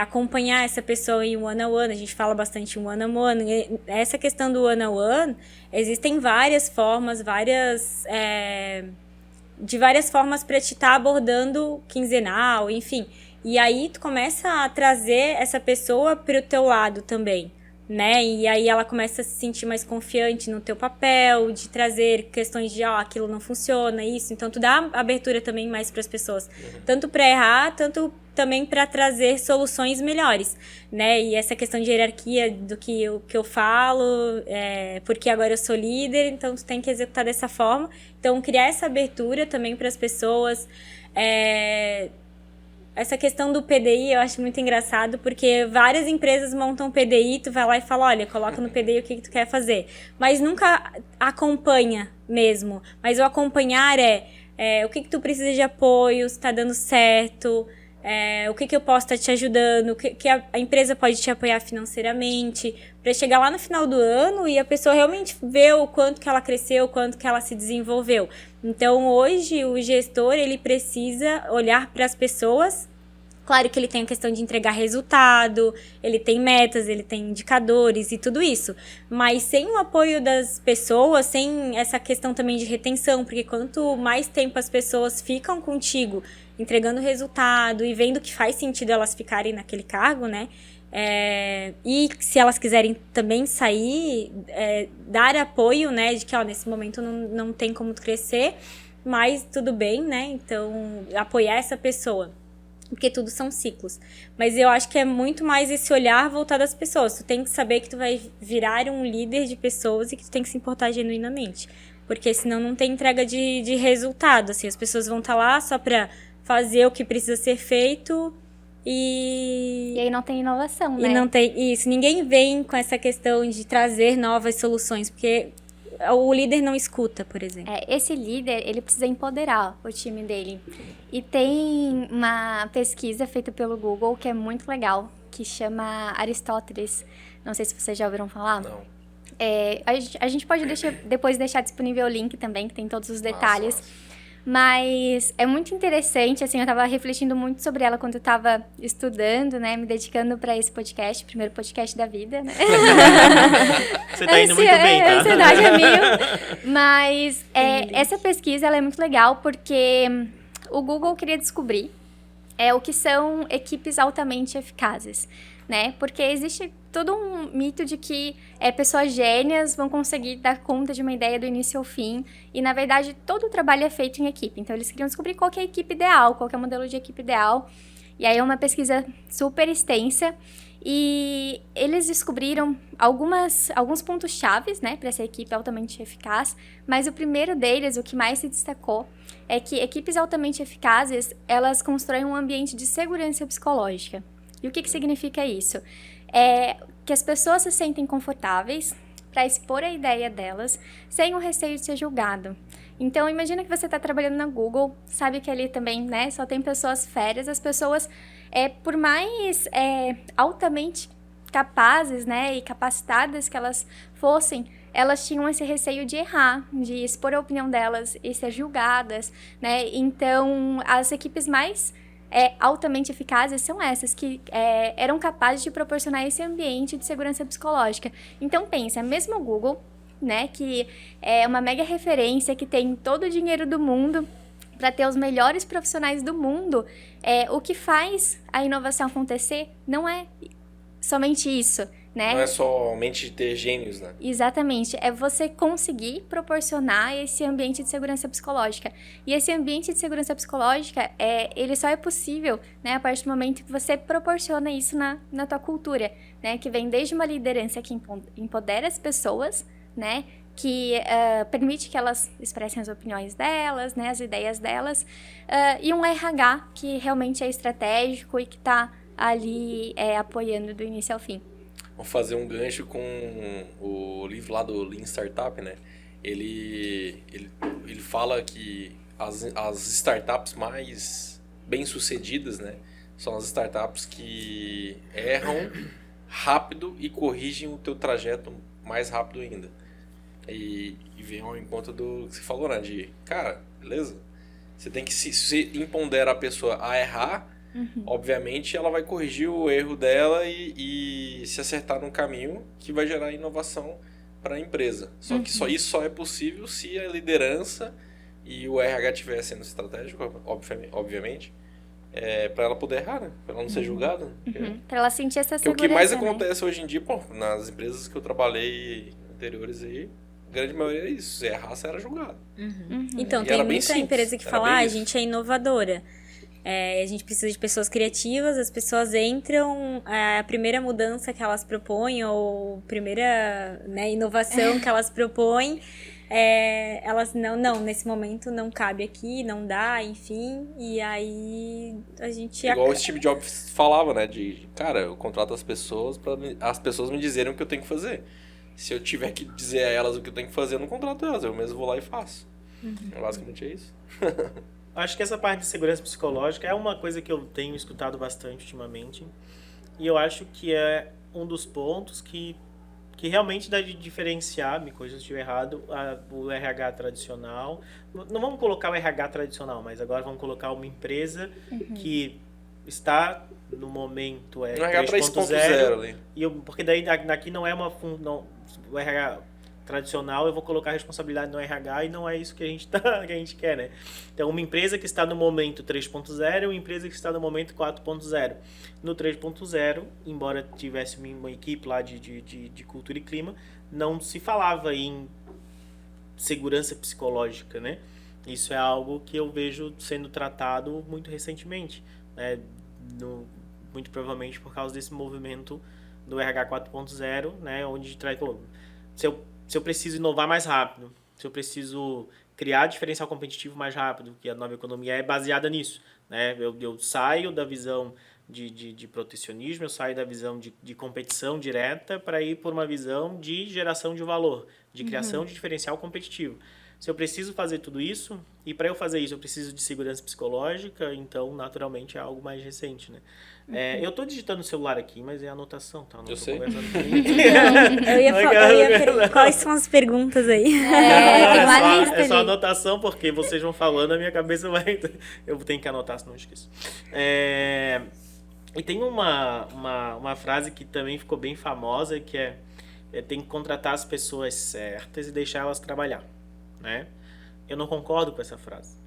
acompanhar essa pessoa em one-on-one. A gente fala bastante em one-on-one. Essa questão do one-on-one, existem várias formas, de várias formas para te estar abordando quinzenal, enfim. E aí tu começa a trazer essa pessoa para o teu lado também, né? E aí ela começa a se sentir mais confiante no teu papel, de trazer questões de, aquilo não funciona, isso. Então tu dá abertura também mais para as pessoas, tanto para errar, tanto também para trazer soluções melhores, né? E essa questão de hierarquia do que eu falo, porque agora eu sou líder, então tu tem que executar dessa forma. Então, criar essa abertura também para as pessoas. Essa questão do PDI eu acho muito engraçado, porque várias empresas montam PDI, tu vai lá e fala, olha, coloca no PDI o que tu quer fazer. Mas nunca acompanha mesmo. Mas o acompanhar o que tu precisa de apoio, se tá dando certo, o que eu posso estar te ajudando, o que a empresa pode te apoiar financeiramente, para chegar lá no final do ano e a pessoa realmente ver o quanto que ela cresceu, o quanto que ela se desenvolveu. Então, hoje, o gestor, ele precisa olhar para as pessoas. Claro que ele tem a questão de entregar resultado, ele tem metas, ele tem indicadores e tudo isso. Mas sem o apoio das pessoas, sem essa questão também de retenção, porque quanto mais tempo as pessoas ficam contigo, entregando resultado e vendo que faz sentido elas ficarem naquele cargo, né? E se elas quiserem também sair, dar apoio, né? De que, nesse momento não tem como crescer, mas tudo bem, né? Então, apoiar essa pessoa. Porque tudo são ciclos. Mas eu acho que é muito mais esse olhar voltado às pessoas. Tu tem que saber que tu vai virar um líder de pessoas e que tu tem que se importar genuinamente. Porque senão não tem entrega de resultado. Assim, as pessoas vão estar lá só pra fazer o que precisa ser feito e aí não tem inovação, né? E não tem isso. Ninguém vem com essa questão de trazer novas soluções, porque o líder não escuta, por exemplo. Esse líder, ele precisa empoderar o time dele. E tem uma pesquisa feita pelo Google que é muito legal, que chama Aristóteles. Não sei se vocês já ouviram falar. Não. A gente pode depois deixar disponível o link também, que tem todos os detalhes. Mas é muito interessante, assim, eu tava refletindo muito sobre ela quando eu tava estudando, né, me dedicando pra esse podcast, primeiro podcast da vida, né? Você tá indo muito bem, tá? Ansiedade é mil. Mas essa pesquisa, ela é muito legal porque o Google queria descobrir o que são equipes altamente eficazes, né? Porque existe todo um mito de que pessoas gênias vão conseguir dar conta de uma ideia do início ao fim. E, na verdade, todo o trabalho é feito em equipe. Então, eles queriam descobrir qual que é a equipe ideal, qual que é o modelo de equipe ideal. E aí, é uma pesquisa super extensa. E eles descobriram alguns pontos chaves, né, para essa equipe altamente eficaz. Mas o primeiro deles, o que mais se destacou, é que equipes altamente eficazes, elas constroem um ambiente de segurança psicológica. E o que significa isso? Que as pessoas se sentem confortáveis para expor a ideia delas sem o receio de ser julgado. Então, imagina que você está trabalhando na Google, sabe que ali também, né, só tem pessoas férias, as pessoas, por mais altamente capazes, né, e capacitadas que elas fossem, elas tinham esse receio de errar, de expor a opinião delas e ser julgadas, né? Então, as equipes mais altamente eficazes são essas que eram capazes de proporcionar esse ambiente de segurança psicológica. Então, pensa, mesmo o Google, né, que é uma mega referência, que tem todo o dinheiro do mundo para ter os melhores profissionais do mundo, o que faz a inovação acontecer não é somente isso, né? Não é somente ter gênios, né? Exatamente, é você conseguir proporcionar esse ambiente de segurança psicológica. E esse ambiente de segurança psicológica, ele só é possível, né, a partir do momento que você proporciona isso na tua cultura, né? Que vem desde uma liderança que empodera as pessoas, né? Que permite que elas expressem as opiniões delas, né, as ideias delas, e um RH que realmente é estratégico e que está ali apoiando do início ao fim. Vou fazer um gancho com o livro lá do Lean Startup, né? Ele fala que as startups mais bem-sucedidas, né, são as startups que erram rápido e corrigem o teu trajeto mais rápido ainda. E vem ao encontro do que você falou, né? De, cara, beleza? Você tem que, se você empodera a pessoa a errar, obviamente ela vai corrigir o erro dela e se acertar no caminho que vai gerar inovação para a empresa. Só que isso só é possível se a liderança e o RH estiver sendo estratégico, obviamente, para ela poder errar, né? Para ela não ser julgada. Para ela sentir essa Porque segurança, o que mais né? acontece hoje em dia, pô, nas empresas que eu trabalhei anteriores aí, a grande maioria é isso. Se errasse, era julgado. Então, E tem era bem muita simples, empresa que era fala, bem a isso. gente é inovadora. A gente precisa de pessoas criativas, as pessoas entram, a primeira mudança que elas propõem, ou primeira, né, inovação que elas propõem, elas não, nesse momento não cabe aqui, não dá, enfim, e aí a gente... Igual o Steve Jobs falava, né? De, cara, eu contrato as pessoas para as pessoas me dizerem o que eu tenho que fazer. Se eu tiver que dizer a elas o que eu tenho que fazer, eu não contrato elas, eu mesmo vou lá e faço. Basicamente é isso. Acho que essa parte de segurança psicológica é uma coisa que eu tenho escutado bastante ultimamente. E eu acho que é um dos pontos que realmente dá de diferenciar, me corrija se eu estiver errado, o RH tradicional. Não vamos colocar o RH tradicional, mas agora vamos colocar uma empresa que está no momento No RH 3.0 3.0. ali. Porque daí aqui não é o RH tradicional, eu vou colocar a responsabilidade no RH e não é isso que a gente quer, né? Então, uma empresa que está no momento 3.0 e uma empresa que está no momento 4.0. No 3.0, embora tivesse uma equipe lá de cultura e clima, não se falava em segurança psicológica, né? Isso é algo que eu vejo sendo tratado muito recentemente, né? Muito provavelmente por causa desse movimento do RH 4.0, né? Onde traz, se eu preciso inovar mais rápido, se eu preciso criar diferencial competitivo mais rápido, que a nova economia é baseada nisso, né? Eu saio da visão de protecionismo, eu saio da visão de competição direta para ir por uma visão de geração de valor, de criação de diferencial competitivo. Se eu preciso fazer tudo isso, e para eu fazer isso eu preciso de segurança psicológica, então naturalmente é algo mais recente, né? Eu estou digitando no celular aqui, mas é anotação, tá? Não Eu tô sei. conversando com Eu ia perguntar, quais são as perguntas aí? Tem uma lista É só ali. anotação, porque vocês vão falando, a minha cabeça vai... Eu tenho que anotar, senão eu esqueço. E tem uma frase que também ficou bem famosa, que tem que contratar as pessoas certas e deixar elas trabalhar, né? Eu não concordo com essa frase,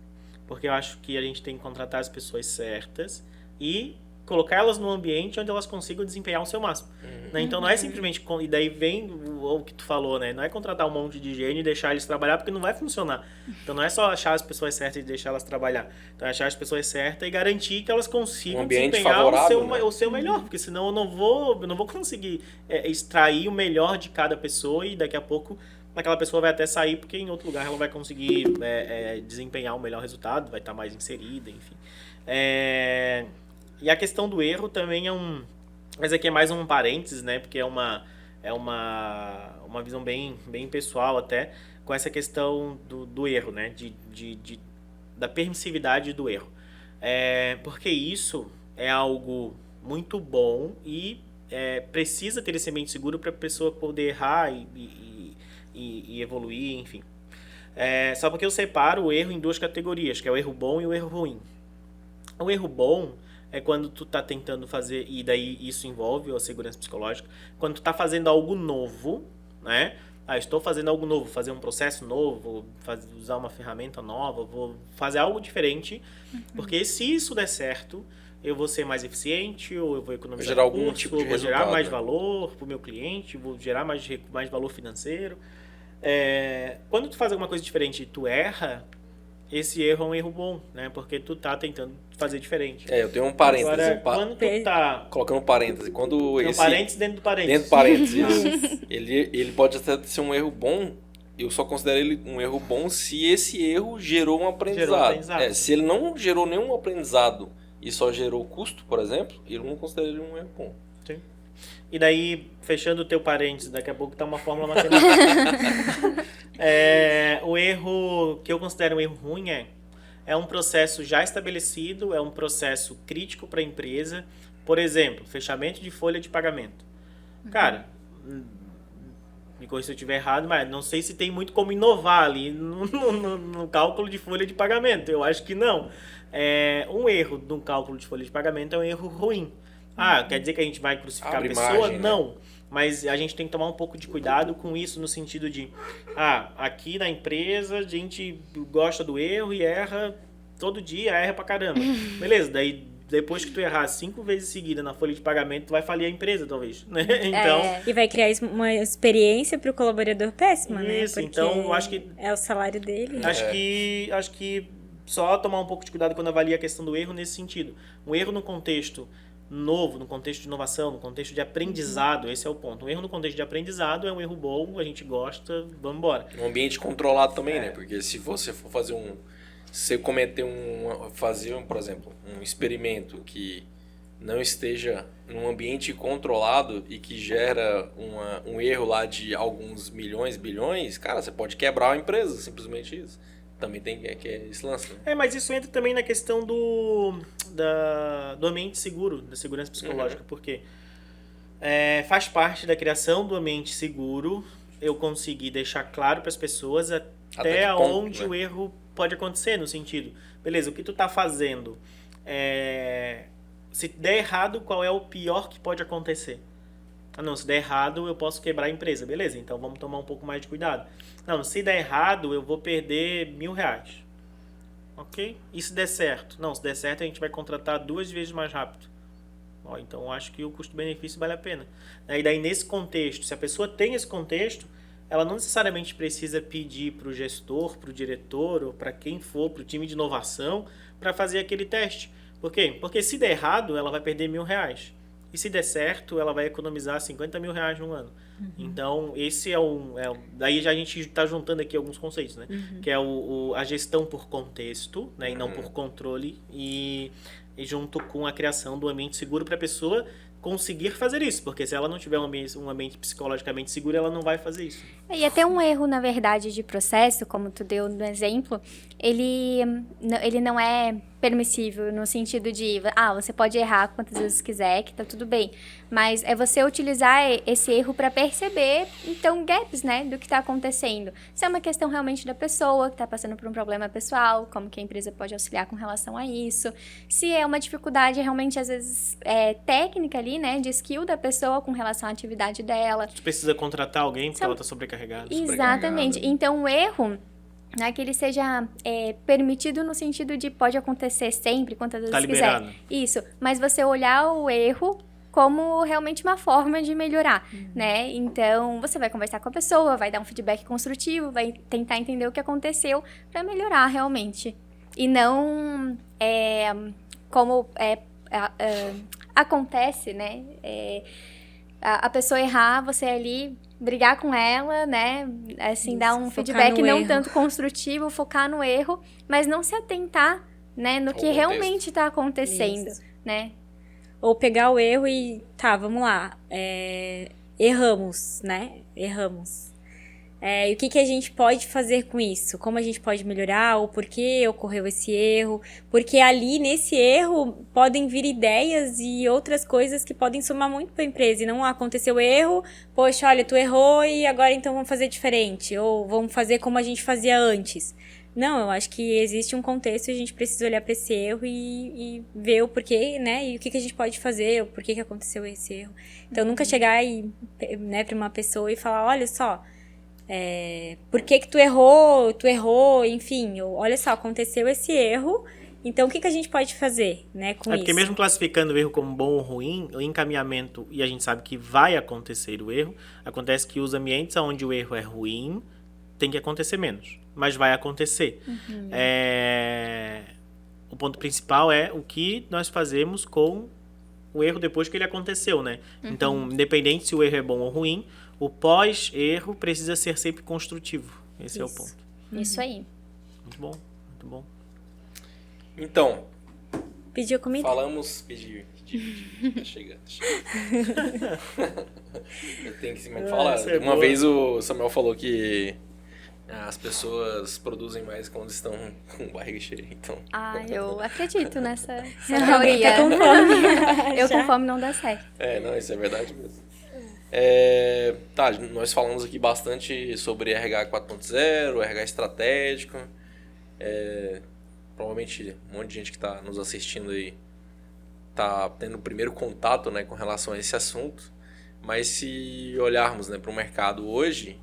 porque eu acho que a gente tem que contratar as pessoas certas e colocar elas num ambiente onde elas consigam desempenhar o seu máximo, né? Então não é simplesmente, e daí vem o que tu falou, né? Não é contratar um monte de gênio e deixar eles trabalhar, porque não vai funcionar. Então não é só achar as pessoas certas e deixar elas trabalhar. Então é achar as pessoas certas e garantir que elas consigam Um ambiente desempenhar favorável, né? o seu melhor, porque senão eu não vou conseguir extrair o melhor de cada pessoa e daqui a pouco aquela pessoa vai até sair, porque em outro lugar ela vai conseguir desempenhar um melhor resultado, vai estar mais inserida, enfim. E a questão do erro também mas aqui é mais um parênteses, né? Porque é uma visão bem pessoal até, com essa questão do erro, né? Da permissividade do erro. Porque isso é algo muito bom e precisa ter esse ambiente seguro para a pessoa poder errar e e evoluir, enfim. Só porque eu separo o erro em duas categorias, que é o erro bom e o erro ruim. O erro bom é quando tu tá tentando fazer, e daí isso envolve a segurança psicológica, quando tu tá fazendo algo novo, né? Estou fazendo algo novo, fazer um processo novo, usar uma ferramenta nova, vou fazer algo diferente, porque se isso der certo, eu vou ser mais eficiente, ou eu vou economizar gerar algum recurso, tipo de vou gerar resultado, mais né? valor para o meu cliente, vou gerar mais valor financeiro. Quando tu faz alguma coisa diferente e tu erra, esse erro é um erro bom, né? Porque tu tá tentando fazer diferente. Eu tenho um parêntese. Agora, quando tu tá... Colocando um parêntese. Quando Tem um parênteses dentro do parênteses. Dentro do parênteses, isso. Ele pode até ser um erro bom, eu só considero ele um erro bom se esse erro gerou um aprendizado. Se ele não gerou nenhum aprendizado e só gerou custo, por exemplo, eu não considero ele um erro bom. Sim. E daí, fechando o teu parênteses, daqui a pouco tá uma fórmula matemática. O erro que eu considero um erro ruim é um processo já estabelecido, é um processo crítico para a empresa. Por exemplo, fechamento de folha de pagamento. Cara, me corrija se eu estiver errado, mas não sei se tem muito como inovar ali no cálculo de folha de pagamento. Eu acho que não. Um erro no cálculo de folha de pagamento é um erro ruim. Quer dizer que a gente vai crucificar a pessoa? Margem, não. Né? Mas a gente tem que tomar um pouco de cuidado com isso, no sentido de, aqui na empresa a gente gosta do erro e erra todo dia, erra pra caramba. Beleza, daí depois que tu errar 5 vezes seguida na folha de pagamento, tu vai falir a empresa, talvez, né? Então... E vai criar uma experiência pro colaborador péssima, né? Isso, porque então eu acho que... é o salário dele. Acho que só tomar um pouco de cuidado quando avalia a questão do erro nesse sentido. Um erro no contexto novo, no contexto de inovação, no contexto de aprendizado, esse é o ponto. Um erro no contexto de aprendizado é um erro bom, a gente gosta, vamos embora. Um ambiente controlado também, né? Porque se você for fazer por exemplo, um experimento que não esteja num ambiente controlado e que gera um erro lá de alguns milhões, bilhões, cara, você pode quebrar a empresa, simplesmente isso. Também tem que esse lance. Né? Mas isso entra também na questão do ambiente seguro, da segurança psicológica, porque faz parte da criação do ambiente seguro eu conseguir deixar claro para as pessoas até onde o erro pode acontecer, no sentido, beleza, o que tu tá fazendo, se der errado, qual é o pior que pode acontecer? Se der errado, eu posso quebrar a empresa. Beleza, então vamos tomar um pouco mais de cuidado. Se der errado, eu vou perder R$1.000. Ok? E se der certo? Se der certo, a gente vai contratar 2 vezes mais rápido. Então, eu acho que o custo-benefício vale a pena. E daí, nesse contexto, se a pessoa tem esse contexto, ela não necessariamente precisa pedir para o gestor, para o diretor, ou para quem for, para o time de inovação, para fazer aquele teste. Por quê? Porque se der errado, ela vai perder R$1.000. E se der certo, ela vai economizar R$50.000 no ano. Então, esse daí já a gente está juntando aqui alguns conceitos, né? Que é a gestão por contexto, né? E não por controle. E junto com a criação do ambiente seguro para a pessoa conseguir fazer isso. Porque se ela não tiver um ambiente psicologicamente seguro, ela não vai fazer isso. E até um erro, na verdade, de processo, como tu deu no exemplo, ele não é permissível no sentido de, você pode errar quantas vezes quiser, que tá tudo bem. Mas é você utilizar esse erro para perceber, então, gaps, né, do que tá acontecendo. Se é uma questão realmente da pessoa que tá passando por um problema pessoal, como que a empresa pode auxiliar com relação a isso. Se é uma dificuldade realmente, às vezes, técnica ali, né, de skill da pessoa com relação à atividade dela. Tu precisa contratar alguém porque ela tá sobrecarregada. Exatamente. Então, o erro, né, que ele seja permitido no sentido de pode acontecer sempre, quantas vezes liberado. quiser. Isso. Mas você olhar o erro como realmente uma forma de melhorar, né? Então, você vai conversar com a pessoa, vai dar um feedback construtivo, vai tentar entender o que aconteceu para melhorar realmente. E não como acontece, né? A pessoa errar, você ali brigar com ela, né? Assim, isso, dar um feedback não erro. Tanto construtivo, focar no erro, mas não se atentar, né, no que realmente está acontecendo, isso. Né? Ou pegar o erro e, vamos lá, erramos, né? Erramos. E o que a gente pode fazer com isso? Como a gente pode melhorar? Ou por que ocorreu esse erro? Porque ali, nesse erro, podem vir ideias e outras coisas que podem somar muito para a empresa. E não aconteceu erro, poxa, olha, tu errou e agora então vamos fazer diferente. Ou vamos fazer como a gente fazia antes. Não, eu acho que existe um contexto e a gente precisa olhar para esse erro e ver o porquê, né? E o que a gente pode fazer, o porquê que aconteceu esse erro. Então, nunca chegar né, para uma pessoa e falar, olha só, por que tu errou, enfim, olha só, aconteceu esse erro, então o que a gente pode fazer, né, com isso? Porque mesmo classificando o erro como bom ou ruim, o encaminhamento, e a gente sabe que vai acontecer o erro, acontece que os ambientes onde o erro é ruim, tem que acontecer menos, mas vai acontecer. O ponto principal é o que nós fazemos com o erro depois que ele aconteceu, né? Então, independente se o erro é bom ou ruim, o pós-erro precisa ser sempre construtivo. Esse é o ponto. Isso aí. Muito bom, muito bom. Então, Pediu comida? falamos... Pedi. Tá chegando. Eu tenho que me falar. Uma vez o Samuel falou que as pessoas produzem mais quando estão com barriga cheia, então... Eu acredito nessa Alguém teoria. tá com fome. Eu Já. com fome não dá certo. Não, isso é verdade mesmo. Tá, nós falamos aqui bastante sobre RH 4.0, RH estratégico. Provavelmente um monte de gente que está nos assistindo aí tá tendo o primeiro contato, né, com relação a esse assunto. Mas se olharmos, né, para o mercado hoje,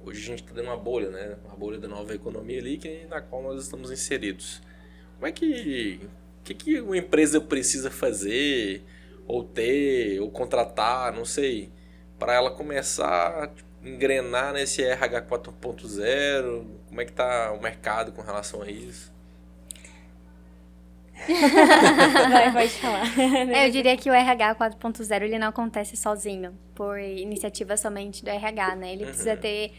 hoje a gente está dentro de uma bolha, né, uma bolha da nova economia ali na qual nós estamos inseridos. Como é que uma empresa precisa fazer, ou ter, ou contratar, não sei, para ela começar a engrenar nesse RH 4.0? Como é que tá o mercado com relação a isso? Pode falar. Eu diria que o RH 4.0 ele não acontece sozinho, por iniciativa somente do RH, né? Ele precisa ter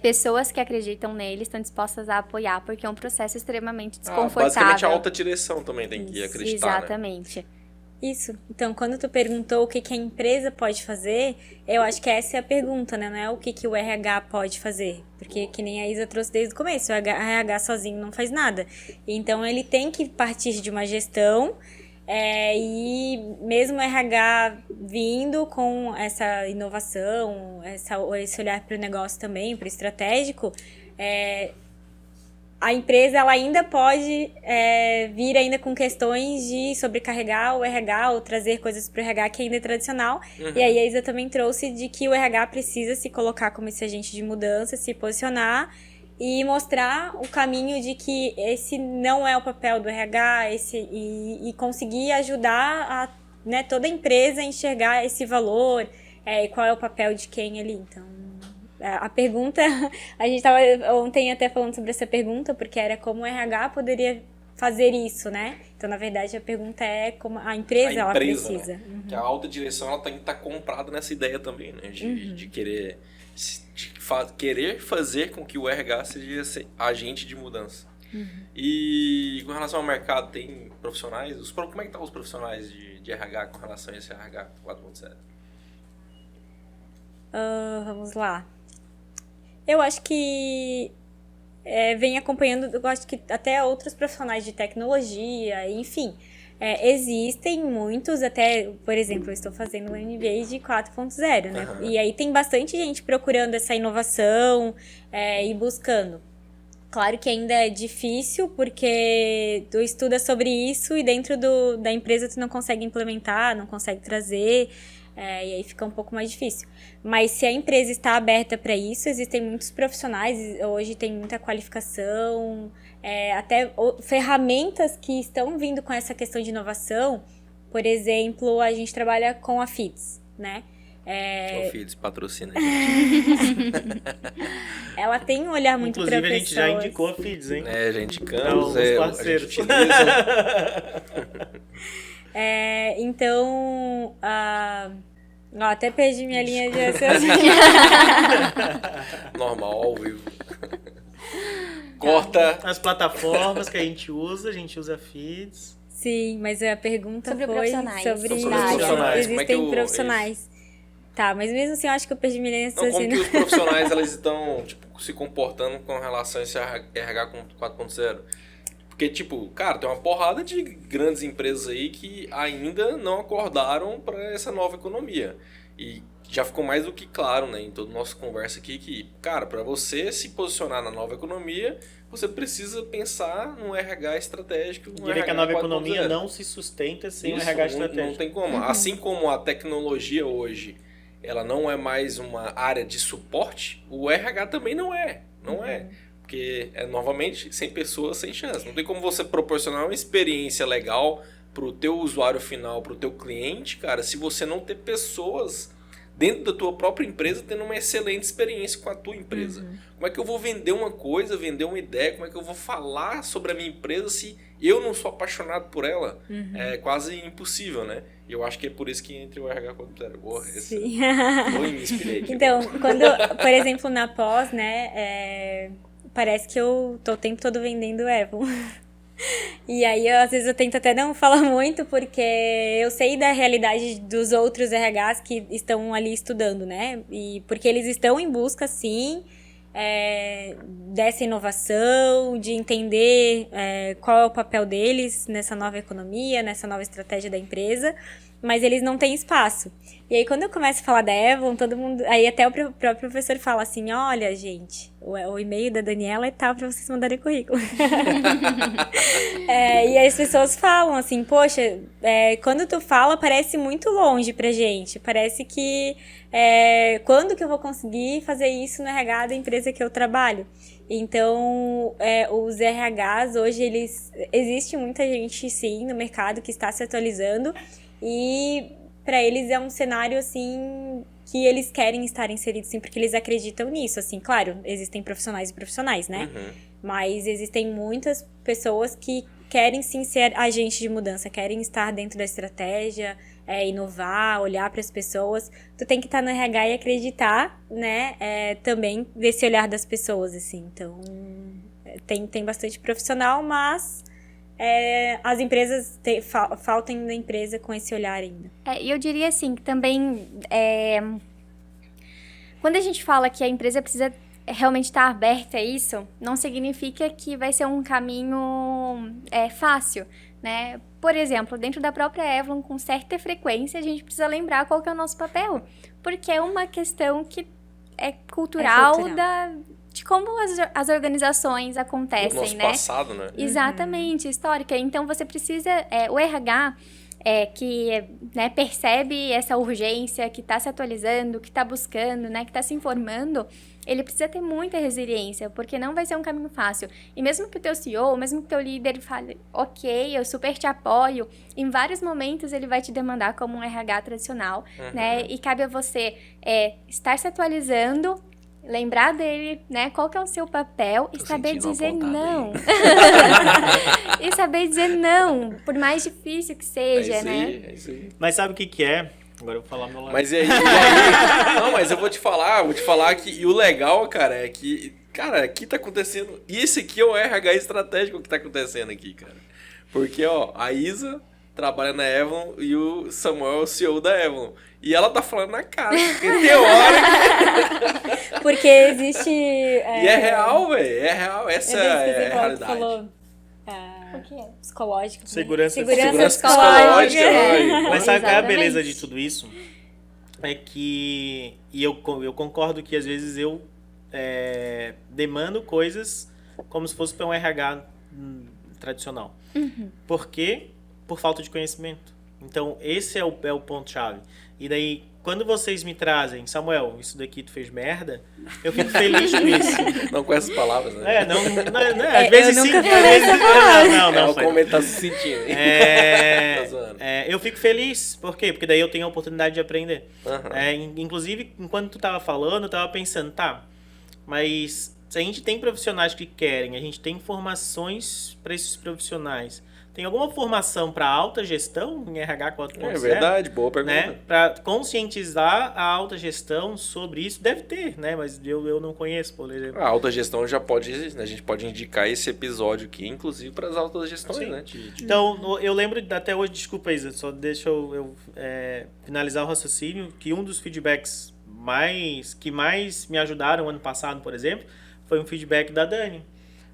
pessoas que acreditam nele, estão dispostas a apoiar, porque é um processo extremamente desconfortável. Basicamente a alta direção também tem que acreditar, exatamente. Né? Isso. Então, quando tu perguntou o que a empresa pode fazer, eu acho que essa é a pergunta, né? Não é o que o RH pode fazer. Porque, que nem a Isa trouxe desde o começo, o RH sozinho não faz nada. Então, ele tem que partir de uma gestão e mesmo o RH vindo com essa inovação, esse olhar para o negócio também, para o estratégico, a empresa ela ainda pode vir ainda com questões de sobrecarregar o RH ou trazer coisas para o RH que ainda é tradicional. E aí a Isa também trouxe de que o RH precisa se colocar como esse agente de mudança, se posicionar e mostrar o caminho de que esse não é o papel do RH e conseguir ajudar toda a empresa a enxergar esse valor e qual é o papel de quem ali. Então, a pergunta, a gente estava ontem até falando sobre essa pergunta, porque era como o RH poderia fazer isso, né? Então, na verdade, a pergunta é como a empresa ela precisa. Né? Que a alta direção ela tem que estar comprada nessa ideia também, né? De querer fazer com que o RH seja esse agente de mudança. E com relação ao mercado, tem profissionais? Como é que estão os profissionais de RH com relação a esse RH 4.0? Vamos lá. Eu acho que vem acompanhando, eu acho que até outros profissionais de tecnologia, enfim. Existem muitos, até, por exemplo, eu estou fazendo um MBA de 4.0, né? E aí tem bastante gente procurando essa inovação e buscando. Claro que ainda é difícil, porque tu estuda sobre isso e dentro da empresa tu não consegue implementar, não consegue trazer... e aí fica um pouco mais difícil. Mas se a empresa está aberta para isso, existem muitos profissionais, hoje tem muita qualificação, até ferramentas que estão vindo com essa questão de inovação. Por exemplo, a gente trabalha com a FIDS, né? O FIDS patrocina a gente. Ela tem um olhar muito para pessoas. Inclusive, a gente já indicou a FIDS, hein? Já indicamos, os parceiros. a gente utiliza. Então, até perdi minha linha de raciocínio. Normal, ao vivo. Corta. As plataformas que a gente usa feeds. Sim, mas a pergunta Sobre foi profissionais. sobre Sobre profissionais. existem profissionais. Tá, mas mesmo assim eu acho que eu perdi minha linha de Não, como que raciocínio. os profissionais elas estão tipo, se comportando com relação a esse RH 4.0? Porque, tipo, cara, tem uma porrada de grandes empresas aí que ainda não acordaram para essa nova economia. E já ficou mais do que claro, né, em toda a nossa conversa aqui, que, cara, para você se posicionar na nova economia, você precisa pensar num RH estratégico. Eu diria que a nova economia não se sustenta sem um RH estratégico. Não tem como. Assim como a tecnologia hoje, ela não é mais uma área de suporte, o RH também não é. Não é. Porque, novamente, sem pessoas, sem chance. Não tem como você proporcionar uma experiência legal pro teu usuário final, pro teu cliente, cara, se você não ter pessoas dentro da tua própria empresa tendo uma excelente experiência com a tua empresa. Como é que eu vou vender uma coisa, vender uma ideia, como é que eu vou falar sobre a minha empresa se eu não sou apaixonado por ela? É quase impossível, né? E eu acho que é por isso que entre o RH 4.0. Sim. Me inspirei aqui. Então, quando, por exemplo, na pós, né, parece que eu tô o tempo todo vendendo Avon. E aí, às vezes, eu tento até não falar muito, porque eu sei da realidade dos outros RHs que estão ali estudando, né? E porque eles estão em busca, sim, dessa inovação, de entender qual é o papel deles nessa nova economia, nessa nova estratégia da empresa, mas eles não têm espaço. E aí, quando eu começo a falar da Avon, todo mundo... Aí até o próprio professor fala assim, olha, gente, o e-mail da Daniela é tal pra vocês mandarem currículo. E aí as pessoas falam assim, poxa, quando tu fala parece muito longe pra gente. Parece que... quando que eu vou conseguir fazer isso no RH da empresa que eu trabalho? Então, os RHs hoje, existe muita gente, sim, no mercado que está se atualizando e para eles é um cenário, assim, que eles querem estar inseridos, sim, porque eles acreditam nisso, assim. Claro, existem profissionais e profissionais, né? Mas existem muitas pessoas que querem, sim, ser agentes de mudança, querem estar dentro da estratégia, inovar, olhar para as pessoas. Tu tem que estar no RH e acreditar, né? Também desse olhar das pessoas, assim. Então, tem bastante profissional, mas... as empresas faltam da empresa com esse olhar ainda. E eu diria assim, que também quando a gente fala que a empresa precisa realmente estar aberta a isso, não significa que vai ser um caminho fácil, né? Por exemplo, dentro da própria Avon, com certa frequência, a gente precisa lembrar qual que é o nosso papel, porque é uma questão que é cultural. De como as organizações acontecem, do nosso né? passado, né? Exatamente, histórica. Então, você precisa... o RH, que né, percebe essa urgência, que está se atualizando, que está buscando, né, que está se informando, ele precisa ter muita resiliência, porque não vai ser um caminho fácil. E mesmo que o teu CEO, mesmo que o teu líder fale, ok, eu super te apoio, em vários momentos ele vai te demandar como um RH tradicional, né? E cabe a você estar se atualizando, lembrar dele, né? Qual que é o seu papel e saber dizer não. E saber dizer não, por mais difícil que seja, né? É isso aí. Mas sabe o que é? Agora eu vou falar meu lado. Mas e aí? Não, mas eu vou te falar que e o legal, cara, é que, cara, aqui tá acontecendo, e esse aqui é o RH estratégico que tá acontecendo aqui, cara. Porque, ó, a Isa trabalha na Avon e o Samuel é o CEO da Avon. E ela tá falando na cara, porque tem hora Porque existe... E é real, velho, é real, essa é a realidade. Falou, O que é? psicológico. Segurança psicológica. Mas sabe qual é a Exatamente. beleza de tudo isso? É que... E eu concordo que às vezes eu demando coisas como se fosse para um RH tradicional. Por quê? Por falta de conhecimento. Então, esse é o ponto-chave. E daí, quando vocês me trazem, Samuel, isso daqui tu fez merda, eu fico feliz com isso. Não com essas palavras, né? Às vezes sim, às vezes não. Como ele tá se sentindo. Tá zoando. Eu fico feliz, por quê? Porque daí eu tenho a oportunidade de aprender. Uhum. Inclusive, enquanto tu tava falando, eu tava pensando, mas se a gente tem profissionais que querem, a gente tem informações para esses profissionais, tem alguma formação para alta gestão em RH 4.0? É verdade, boa pergunta. Né? Para conscientizar a alta gestão sobre isso, deve ter, né? Mas eu não conheço, por exemplo. A alta gestão já pode, né? A gente pode indicar esse episódio aqui, inclusive, para as altas gestões, Sim. né? Então, eu lembro até hoje, desculpa, Isa, só deixa eu finalizar o raciocínio, que um dos feedbacks que mais me ajudaram ano passado, por exemplo, foi um feedback da Dani.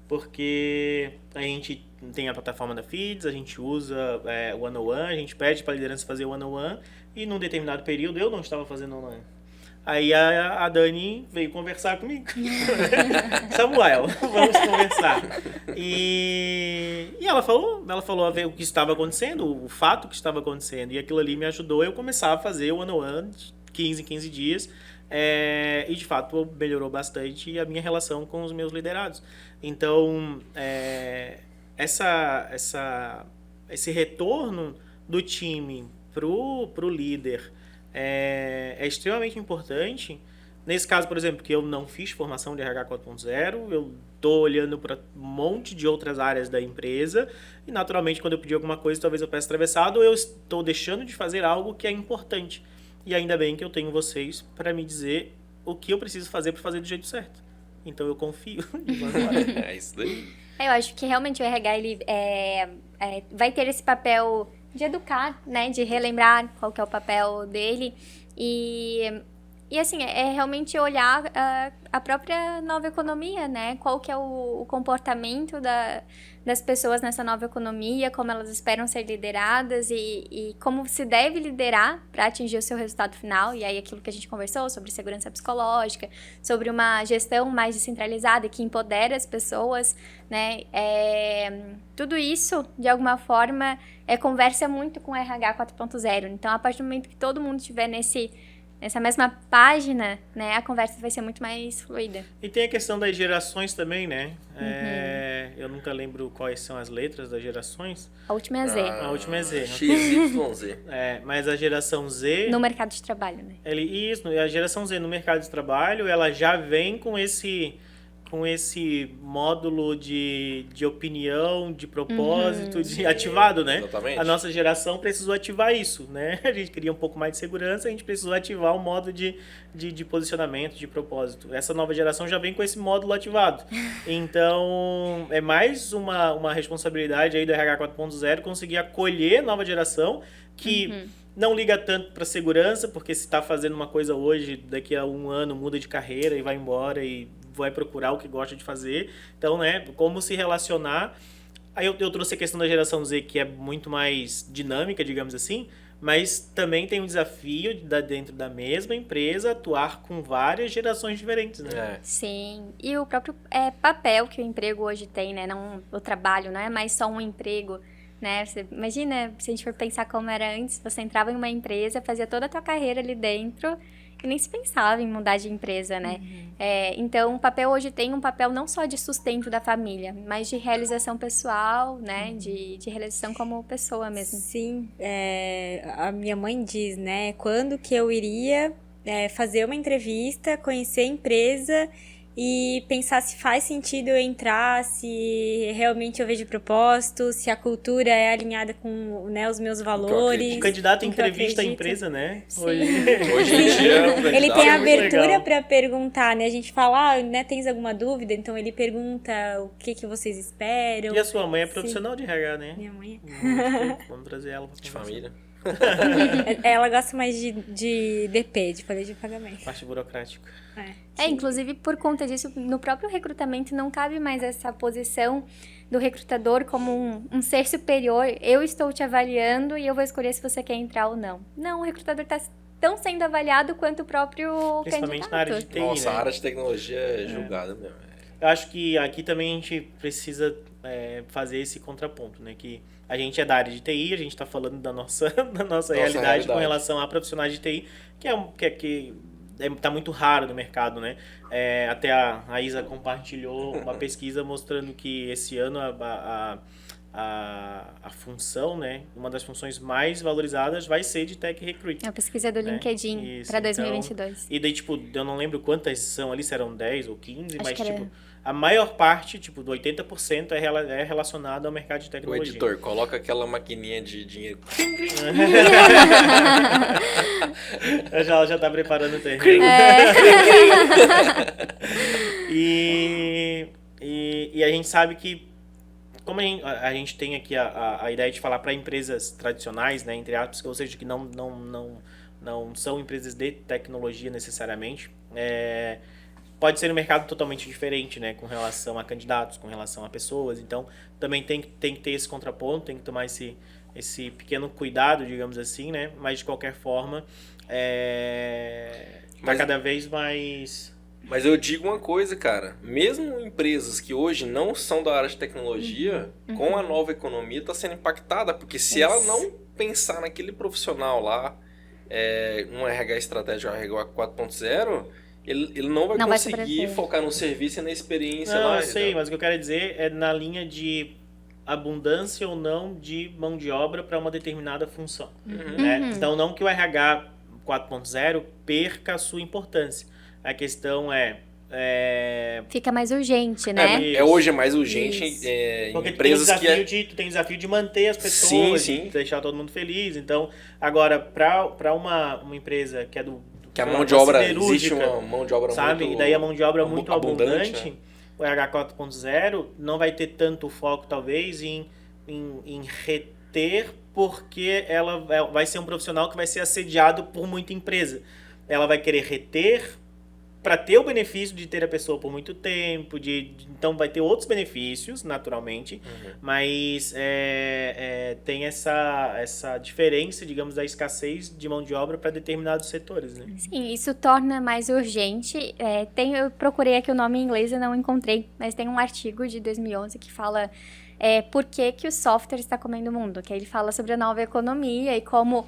Porque a gente tem a plataforma da Feeds, a gente usa o one-on-one, a gente pede para a liderança fazer o one-on-one, e num determinado período eu não estava fazendo one-on-one. Aí a Dani veio conversar comigo. Samuel, vamos conversar. E ela falou a ver o que estava acontecendo, o fato que estava acontecendo, e aquilo ali me ajudou a eu começar a fazer o one-on-one de 15 em 15 dias, e de fato melhorou bastante a minha relação com os meus liderados. Então, esse retorno do time pro líder é extremamente importante. Nesse caso, por exemplo, que eu não fiz formação de RH 4.0, eu estou olhando para um monte de outras áreas da empresa e, naturalmente, quando eu pedir alguma coisa, talvez eu peça atravessado, ou eu estou deixando de fazer algo que é importante. E ainda bem que eu tenho vocês para me dizer o que eu preciso fazer para fazer do jeito certo. Então eu confio. É isso daí. Eu acho que realmente o RH ele, vai ter esse papel de educar, né? De relembrar qual que é o papel dele. E assim, é realmente olhar a própria nova economia, né? Qual que é o comportamento das pessoas nessa nova economia, como elas esperam ser lideradas e como se deve liderar para atingir o seu resultado final. E aí aquilo que a gente conversou sobre segurança psicológica, sobre uma gestão mais descentralizada que empodera as pessoas, né? Tudo isso, de alguma forma, conversa muito com o RH 4.0. Então, a partir do momento que todo mundo estiver nessa mesma página, né, a conversa vai ser muito mais fluida. E tem a questão das gerações também, né? Eu nunca lembro quais são as letras das gerações. A última é Z. A última é Z. XYZ. Mas a geração Z... No mercado de trabalho, né? Isso, a geração Z no mercado de trabalho, ela já vem com esse módulo de opinião, de propósito, ativado, né? Exatamente. A nossa geração precisou ativar isso, né? A gente queria um pouco mais de segurança, a gente precisou ativar o modo de posicionamento, de propósito. Essa nova geração já vem com esse módulo ativado. Então, é mais uma responsabilidade aí do RH 4.0 conseguir acolher a nova geração que não liga tanto para segurança, porque se está fazendo uma coisa hoje, daqui a um ano muda de carreira e vai embora e vai procurar o que gosta de fazer. Então, né, como se relacionar. Aí eu trouxe a questão da geração Z, que é muito mais dinâmica, digamos assim, mas também tem um desafio dentro da mesma empresa atuar com várias gerações diferentes, né? Sim, e o próprio papel que o emprego hoje tem, né? Não, o trabalho não é mais só um emprego, né? Você imagina, se a gente for pensar como era antes, você entrava em uma empresa, fazia toda a tua carreira ali dentro e nem se pensava em mudar de empresa, né? Então, o papel hoje tem um papel não só de sustento da família, mas de realização pessoal, né? De realização como pessoa mesmo. Sim, a minha mãe diz, né? Quando que eu iria fazer uma entrevista, conhecer a empresa e pensar se faz sentido eu entrar, se realmente eu vejo propósito, se a cultura é alinhada com, né, os meus valores. O candidato entrevista a empresa, né? Hoje em dia, ele tem a abertura legal para perguntar, né? A gente fala, né, tens alguma dúvida? Então ele pergunta o que vocês esperam. E a sua mãe é profissional de RH, né? Minha mãe Vamos trazer ela pra de família. Ela gosta mais de DP, de folha de pagamento. Parte burocrática. Inclusive, por conta disso, no próprio recrutamento não cabe mais essa posição do recrutador como um ser superior. Eu estou te avaliando e eu vou escolher se você quer entrar ou não. Não, o recrutador está tão sendo avaliado quanto o próprio Principalmente candidato. na área de TI, Nossa, né? a área de tecnologia é julgada mesmo. Eu acho que aqui também a gente precisa fazer esse contraponto, né? Que a gente é da área de TI, a gente está falando da nossa realidade com relação a profissionais de TI, que tá muito raro no mercado, né? Até a Isa compartilhou uma pesquisa mostrando que esse ano a função, né? Uma das funções mais valorizadas vai ser de Tech Recruit. É a pesquisa do LinkedIn para 2022. E daí, tipo, eu não lembro quantas são ali, se eram 10 ou 15, Acho mas, que tipo, a maior parte, tipo, do 80% é relacionado ao mercado de O tecnologia. editor, coloca aquela maquininha de dinheiro. Ela já tá preparando o terreno. E a gente sabe que, como a gente tem aqui a ideia de falar para empresas tradicionais, né, entre aspas, ou seja, que não são empresas de tecnologia necessariamente, pode ser um mercado totalmente diferente, né, com relação a candidatos, com relação a pessoas. Então, também tem que ter esse contraponto, tem que tomar esse pequeno cuidado, digamos assim, né? Mas, de qualquer forma, tá cada vez mais... Mas eu digo uma coisa, cara. Mesmo empresas que hoje não são da área de tecnologia, com a nova economia, está sendo impactada. Porque se ela não pensar naquele profissional lá, um RH estratégico, RH 4.0, ele não vai conseguir focar no serviço e na experiência lá. Eu sei, mas o que eu quero dizer é na linha de abundância ou não de mão de obra para uma determinada função. Né? Então, não que o RH 4.0 perca a sua importância. A questão fica mais urgente, né? Hoje é mais urgente em porque empresas tu tem desafio de manter as pessoas, sim. De deixar todo mundo feliz. Então, agora, para uma empresa que é que a mão de obra, existe uma mão de obra sabe? muito... E daí a mão de obra muito abundante, né? O RH 4.0 não vai ter tanto foco, talvez, em reter, porque ela vai ser um profissional que vai ser assediado por muita empresa. Ela vai querer reter para ter o benefício de ter a pessoa por muito tempo, então vai ter outros benefícios, naturalmente, mas tem essa diferença, digamos, da escassez de mão de obra para determinados setores, né? Sim, isso torna mais urgente. Eu procurei aqui o nome em inglês e não encontrei, mas tem um artigo de 2011 que fala por que o software está comendo o mundo, que aí ele fala sobre a nova economia e como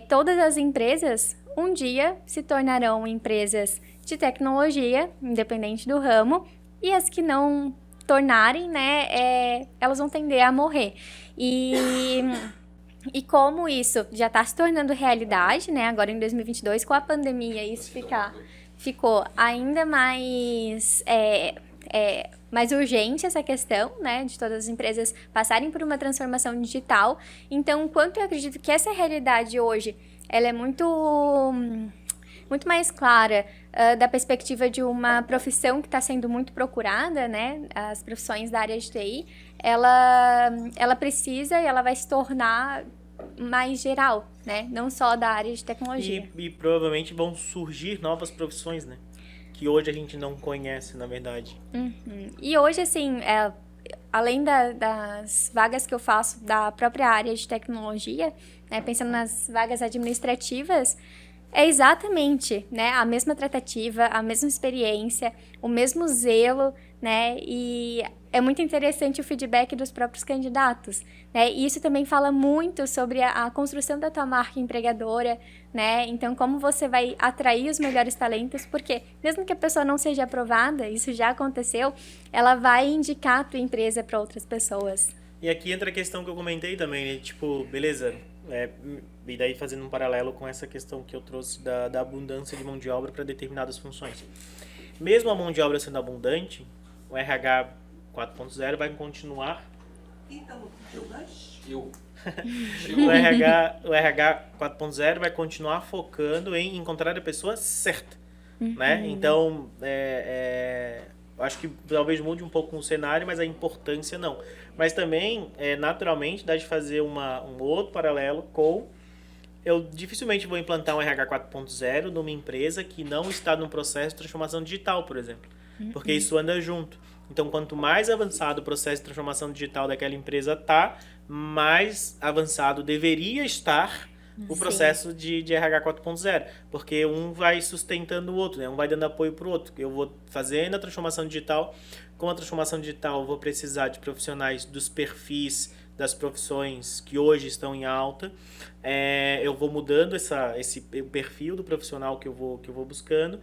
todas as empresas um dia se tornarão empresas de tecnologia, independente do ramo, e as que não tornarem, né, elas vão tender a morrer. E como isso já está se tornando realidade, né, agora em 2022, com a pandemia, isso ficou ainda mais urgente essa questão, né, de todas as empresas passarem por uma transformação digital. Então, enquanto eu acredito que essa realidade hoje, ela é muito mais clara da perspectiva de uma profissão que está sendo muito procurada, né? As profissões da área de TI, ela precisa e ela vai se tornar mais geral, né? Não só da área de tecnologia. E provavelmente vão surgir novas profissões, né? Que hoje a gente não conhece, na verdade. E hoje, assim, além das vagas que eu faço da própria área de tecnologia, né? Pensando nas vagas administrativas, é exatamente, né, a mesma tratativa, a mesma experiência, o mesmo zelo, né, e é muito interessante o feedback dos próprios candidatos, né, e isso também fala muito sobre a construção da tua marca empregadora, né, então como você vai atrair os melhores talentos, porque mesmo que a pessoa não seja aprovada, isso já aconteceu, ela vai indicar a tua empresa para outras pessoas. E aqui entra a questão que eu comentei também, né, tipo, beleza, e daí fazendo um paralelo com essa questão que eu trouxe da abundância de mão de obra para determinadas funções. Mesmo a mão de obra sendo abundante, o RH 4.0 vai continuar... O RH 4.0 vai continuar focando em encontrar a pessoa certa, né? Então, acho que talvez mude um pouco o cenário, mas a importância não. Mas também, naturalmente, dá de fazer um outro paralelo com... Eu dificilmente vou implantar um RH 4.0 numa empresa que não está num processo de transformação digital, por exemplo. Porque isso anda junto. Então, quanto mais avançado o processo de transformação digital daquela empresa está, mais avançado deveria estar o processo de RH 4.0. Porque um vai sustentando o outro, né? Um vai dando apoio para o outro. Eu vou fazendo a transformação digital. Com a transformação digital, eu vou precisar de profissionais dos perfis das profissões que hoje estão em alta. Eu vou mudando esse perfil do profissional que eu vou buscando.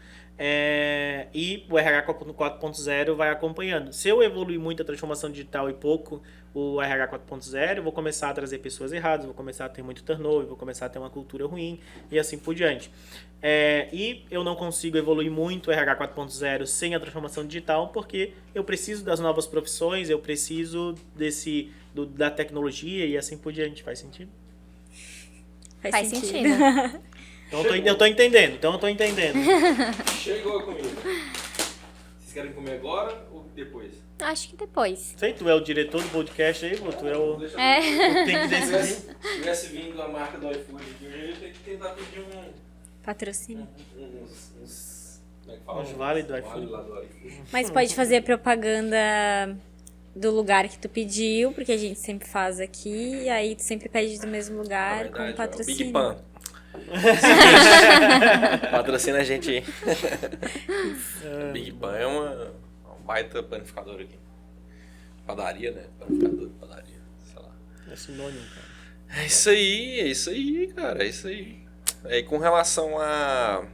E o RH 4.0 vai acompanhando. Se eu evoluir muito a transformação digital e pouco o RH 4.0, eu vou começar a trazer pessoas erradas, vou começar a ter muito turnover, vou começar a ter uma cultura ruim e assim por diante. E eu não consigo evoluir muito o RH 4.0 sem a transformação digital, porque eu preciso das novas profissões, eu preciso da tecnologia e assim por diante. Faz sentido? Faz sentido. Então eu tô entendendo. Chegou a comida. Vocês querem comer agora ou depois? Acho que depois. Sei, tu é o diretor do podcast aí, tu é o... É. Tem que decidir. Se tivesse vindo a marca do iFood aqui, eu ia ter que tentar pedir Patrocínio. uns como é que fala? Uns vale do iFood. Vale lá do iFood. Mas pode fazer propaganda do lugar que tu pediu, porque a gente sempre faz aqui, e aí tu sempre pede do mesmo lugar com É o Big patrocínio. Pan. Patrocina a gente aí. Big Pan é um baita panificador aqui. Padaria, né? Panificador de padaria. Sei lá. É sinônimo, cara. É isso aí, cara. É isso aí. E com relação a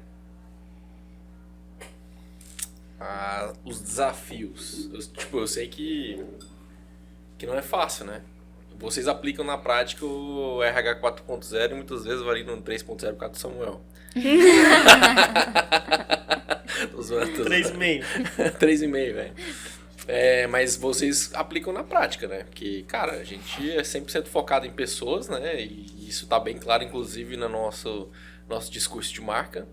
os desafios. Eu sei que não é fácil, né? Vocês aplicam na prática o RH 4.0 e muitas vezes varia no 3.0 por causa do Samuel. Tô zoando, tô zoando. 3,5. 3,5, velho. Mas vocês aplicam na prática, né? Porque, cara, a gente é 100% focado em pessoas, né? E isso tá bem claro, inclusive, no nosso discurso de marca.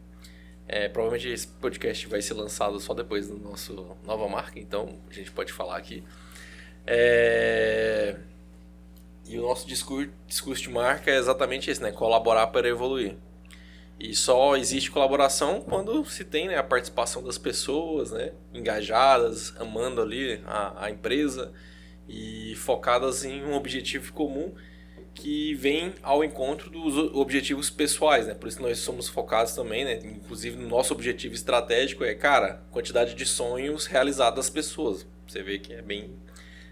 Provavelmente esse podcast vai ser lançado só depois do nosso nova marca, então a gente pode falar aqui. E o nosso discurso de marca é exatamente esse, né? Colaborar para evoluir. E só existe colaboração quando se tem, né, a participação das pessoas, né, engajadas, amando ali a empresa e focadas em um objetivo comum que vem ao encontro dos objetivos pessoais, né? Por isso nós somos focados também, né? Inclusive no nosso objetivo estratégico quantidade de sonhos realizados das pessoas. Você vê que é bem...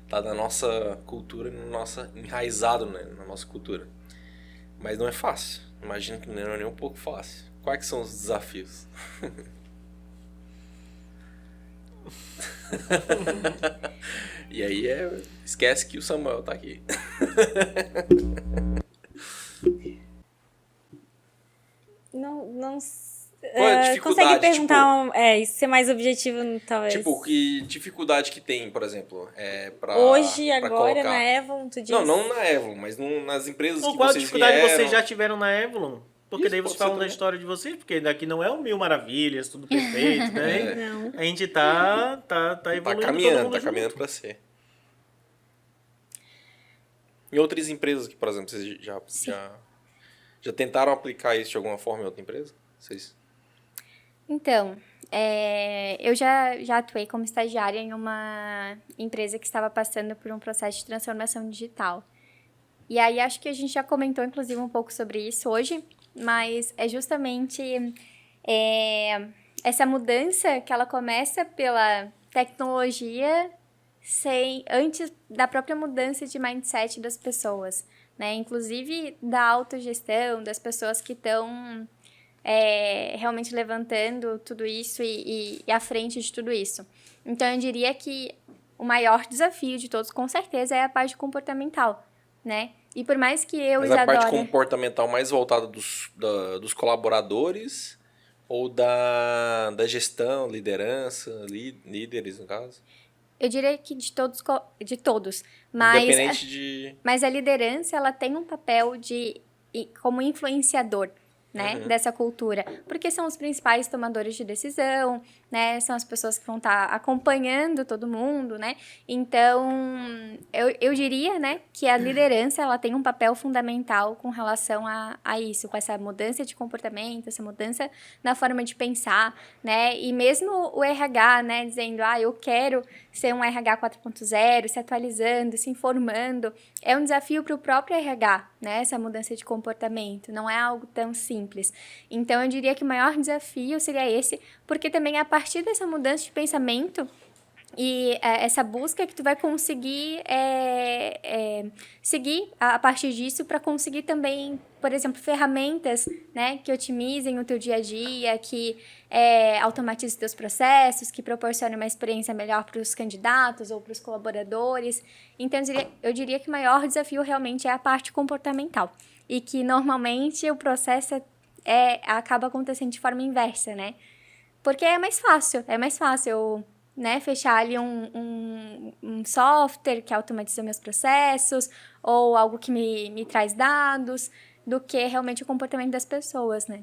tá na nossa cultura, enraizado, né, na nossa cultura. Mas não é fácil. Imagino que não é nem um pouco fácil. Quais que são os desafios? E aí esquece que o Samuel tá aqui. Não Qual é a dificuldade, consegue perguntar, ser mais objetivo, talvez. Tipo, que dificuldade que tem, por exemplo, pra Hoje, pra agora, colocar... na Evon, tu diz? Não na Evon, mas nas empresas que Qual a vocês dificuldade vieram... vocês já tiveram na Evlon? Porque Isso, daí pode vocês ser falam da também. história de vocês, porque daqui não é o mil maravilhas, tudo perfeito, né? Não. A gente tá evoluindo todo mundo Tá junto. caminhando pra ser. Em outras empresas que, por exemplo, vocês já tentaram aplicar isso de alguma forma em outra empresa? Vocês... Então, eu já atuei como estagiária em uma empresa que estava passando por um processo de transformação digital. E aí acho que a gente já comentou, inclusive, um pouco sobre isso hoje, mas é justamente essa mudança que ela começa pela tecnologia antes da própria mudança de mindset das pessoas, né? Inclusive da autogestão, das pessoas que estão realmente levantando tudo isso e à frente de tudo isso. Então, eu diria que o maior desafio de todos, com certeza, é a parte comportamental, né? E por mais que eu, Mas Isadora... a parte comportamental mais voltada dos colaboradores ou da gestão, liderança, líderes, no caso? Eu diria que de todos. Mas, Independente de... Mas a liderança, ela tem um papel como influenciador, né, dessa cultura. Porque são os principais tomadores de decisão, né? São as pessoas que vão estar acompanhando todo mundo, né? Então, eu diria, né, que a liderança, ela tem um papel fundamental com relação a isso, com essa mudança de comportamento, essa mudança na forma de pensar, né? E mesmo o RH, né, dizendo, eu quero ser um RH 4.0, se atualizando, se informando, é um desafio para o próprio RH, né? Essa mudança de comportamento, não é algo tão simples. Então, eu diria que o maior desafio seria esse, porque também a partir dessa mudança de pensamento E essa busca que tu vai conseguir seguir a partir disso para conseguir também, por exemplo, ferramentas, né, que otimizem o teu dia a dia, que automatizem os teus processos, que proporcionem uma experiência melhor para os candidatos ou para os colaboradores. Então, eu diria que o maior desafio realmente é a parte comportamental. E que, normalmente, o processo acaba acontecendo de forma inversa, né? Porque é mais fácil, né, fechar ali um software que automatiza meus processos ou algo que me traz dados do que realmente o comportamento das pessoas, né?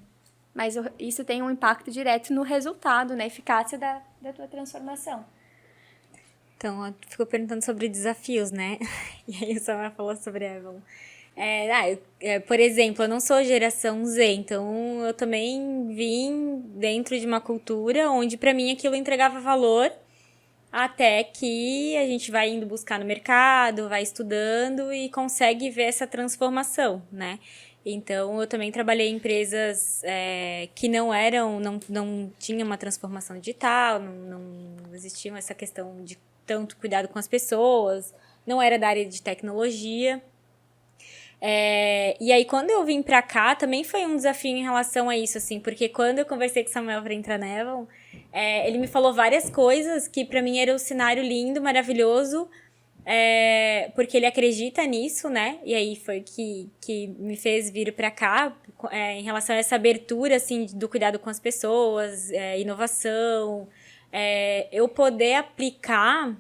Mas isso tem um impacto direto no resultado, na eficácia da tua transformação. Então, eu fico perguntando sobre desafios, né? E aí o Samuel falou sobre Avalon. Por exemplo, eu não sou geração Z, então eu também vim dentro de uma cultura onde para mim aquilo entregava valor até que a gente vai indo buscar no mercado, vai estudando e consegue ver essa transformação, né? Então, eu também trabalhei em empresas que não tinham uma transformação digital, não existia essa questão de tanto cuidado com as pessoas, não era da área de tecnologia. E aí, quando eu vim pra cá, também foi um desafio em relação a isso, assim, porque quando eu conversei com o Samuel pra entrar na Avalon, ele me falou várias coisas que pra mim era um cenário lindo, maravilhoso, porque ele acredita nisso, né? E aí foi que me fez vir pra cá, em relação a essa abertura, assim, do cuidado com as pessoas, inovação, eu poder aplicar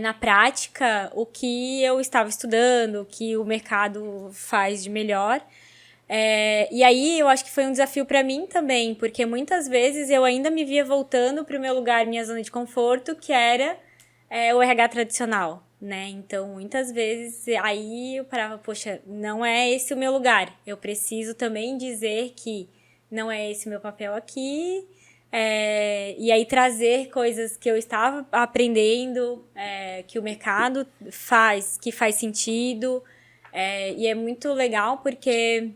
na prática o que eu estava estudando, o que o mercado faz de melhor. E aí eu acho que foi um desafio para mim também, porque muitas vezes eu ainda me via voltando para o meu lugar, minha zona de conforto, que era o RH tradicional, né? Então, muitas vezes, aí eu parava, poxa, não é esse o meu lugar. Eu preciso também dizer que não é esse o meu papel aqui. E aí trazer coisas que eu estava aprendendo, que o mercado faz, que faz sentido. E é muito legal porque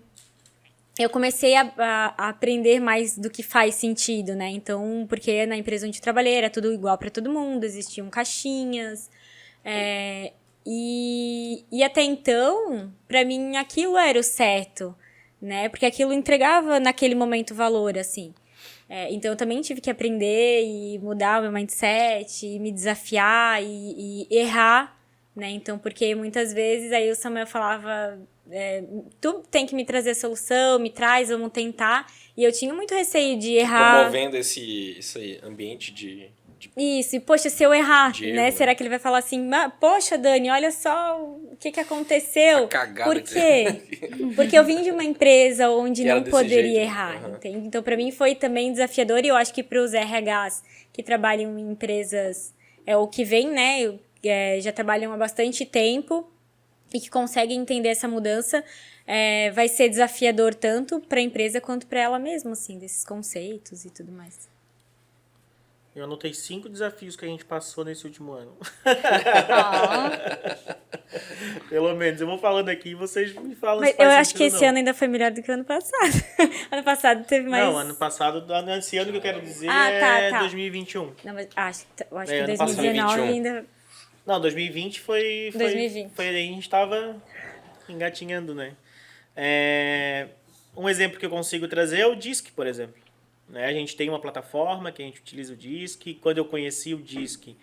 eu comecei a aprender mais do que faz sentido, né? Então, porque na empresa onde eu trabalhei era tudo igual para todo mundo, existiam caixinhas. E até então, para mim, aquilo era o certo, né? Porque aquilo entregava naquele momento valor, assim. Então, eu também tive que aprender e mudar o meu mindset, e me desafiar e errar, né? Então, porque muitas vezes aí o Samuel falava, tu tem que me trazer a solução, me traz, vamos tentar. E eu tinha muito receio de errar. Promovendo esse ambiente de Isso, e poxa, se eu errar, de né? erro, Será que ele vai falar assim, poxa, Dani, olha só o que aconteceu? A cagada Por que quê? Porque eu vim de uma empresa onde Que era não desse poderia jeito, né? errar, Uhum. entende? Então, para mim foi também desafiador e eu acho que para os RHs que trabalham em empresas, ou que vêm, né, já trabalham há bastante tempo e que conseguem entender essa mudança, vai ser desafiador tanto para a empresa quanto para ela mesma, assim, desses conceitos e tudo mais. Eu anotei 5 desafios que a gente passou nesse último ano. Pelo menos. Eu vou falando aqui e vocês me falam Mas se faz eu acho que sentido ou esse não. ano ainda foi melhor do que o ano passado. Ano passado teve mais... Não, ano passado, esse ano que eu quero dizer tá. 2021. Não, mas acho que ano passado, 2019 2021. ainda... Não, 2020 foi 2020. Foi aí a gente tava engatinhando, né? Um exemplo que eu consigo trazer é o Disc, por exemplo. Né? A gente tem uma plataforma que a gente utiliza o Disc. Quando eu conheci o Disc,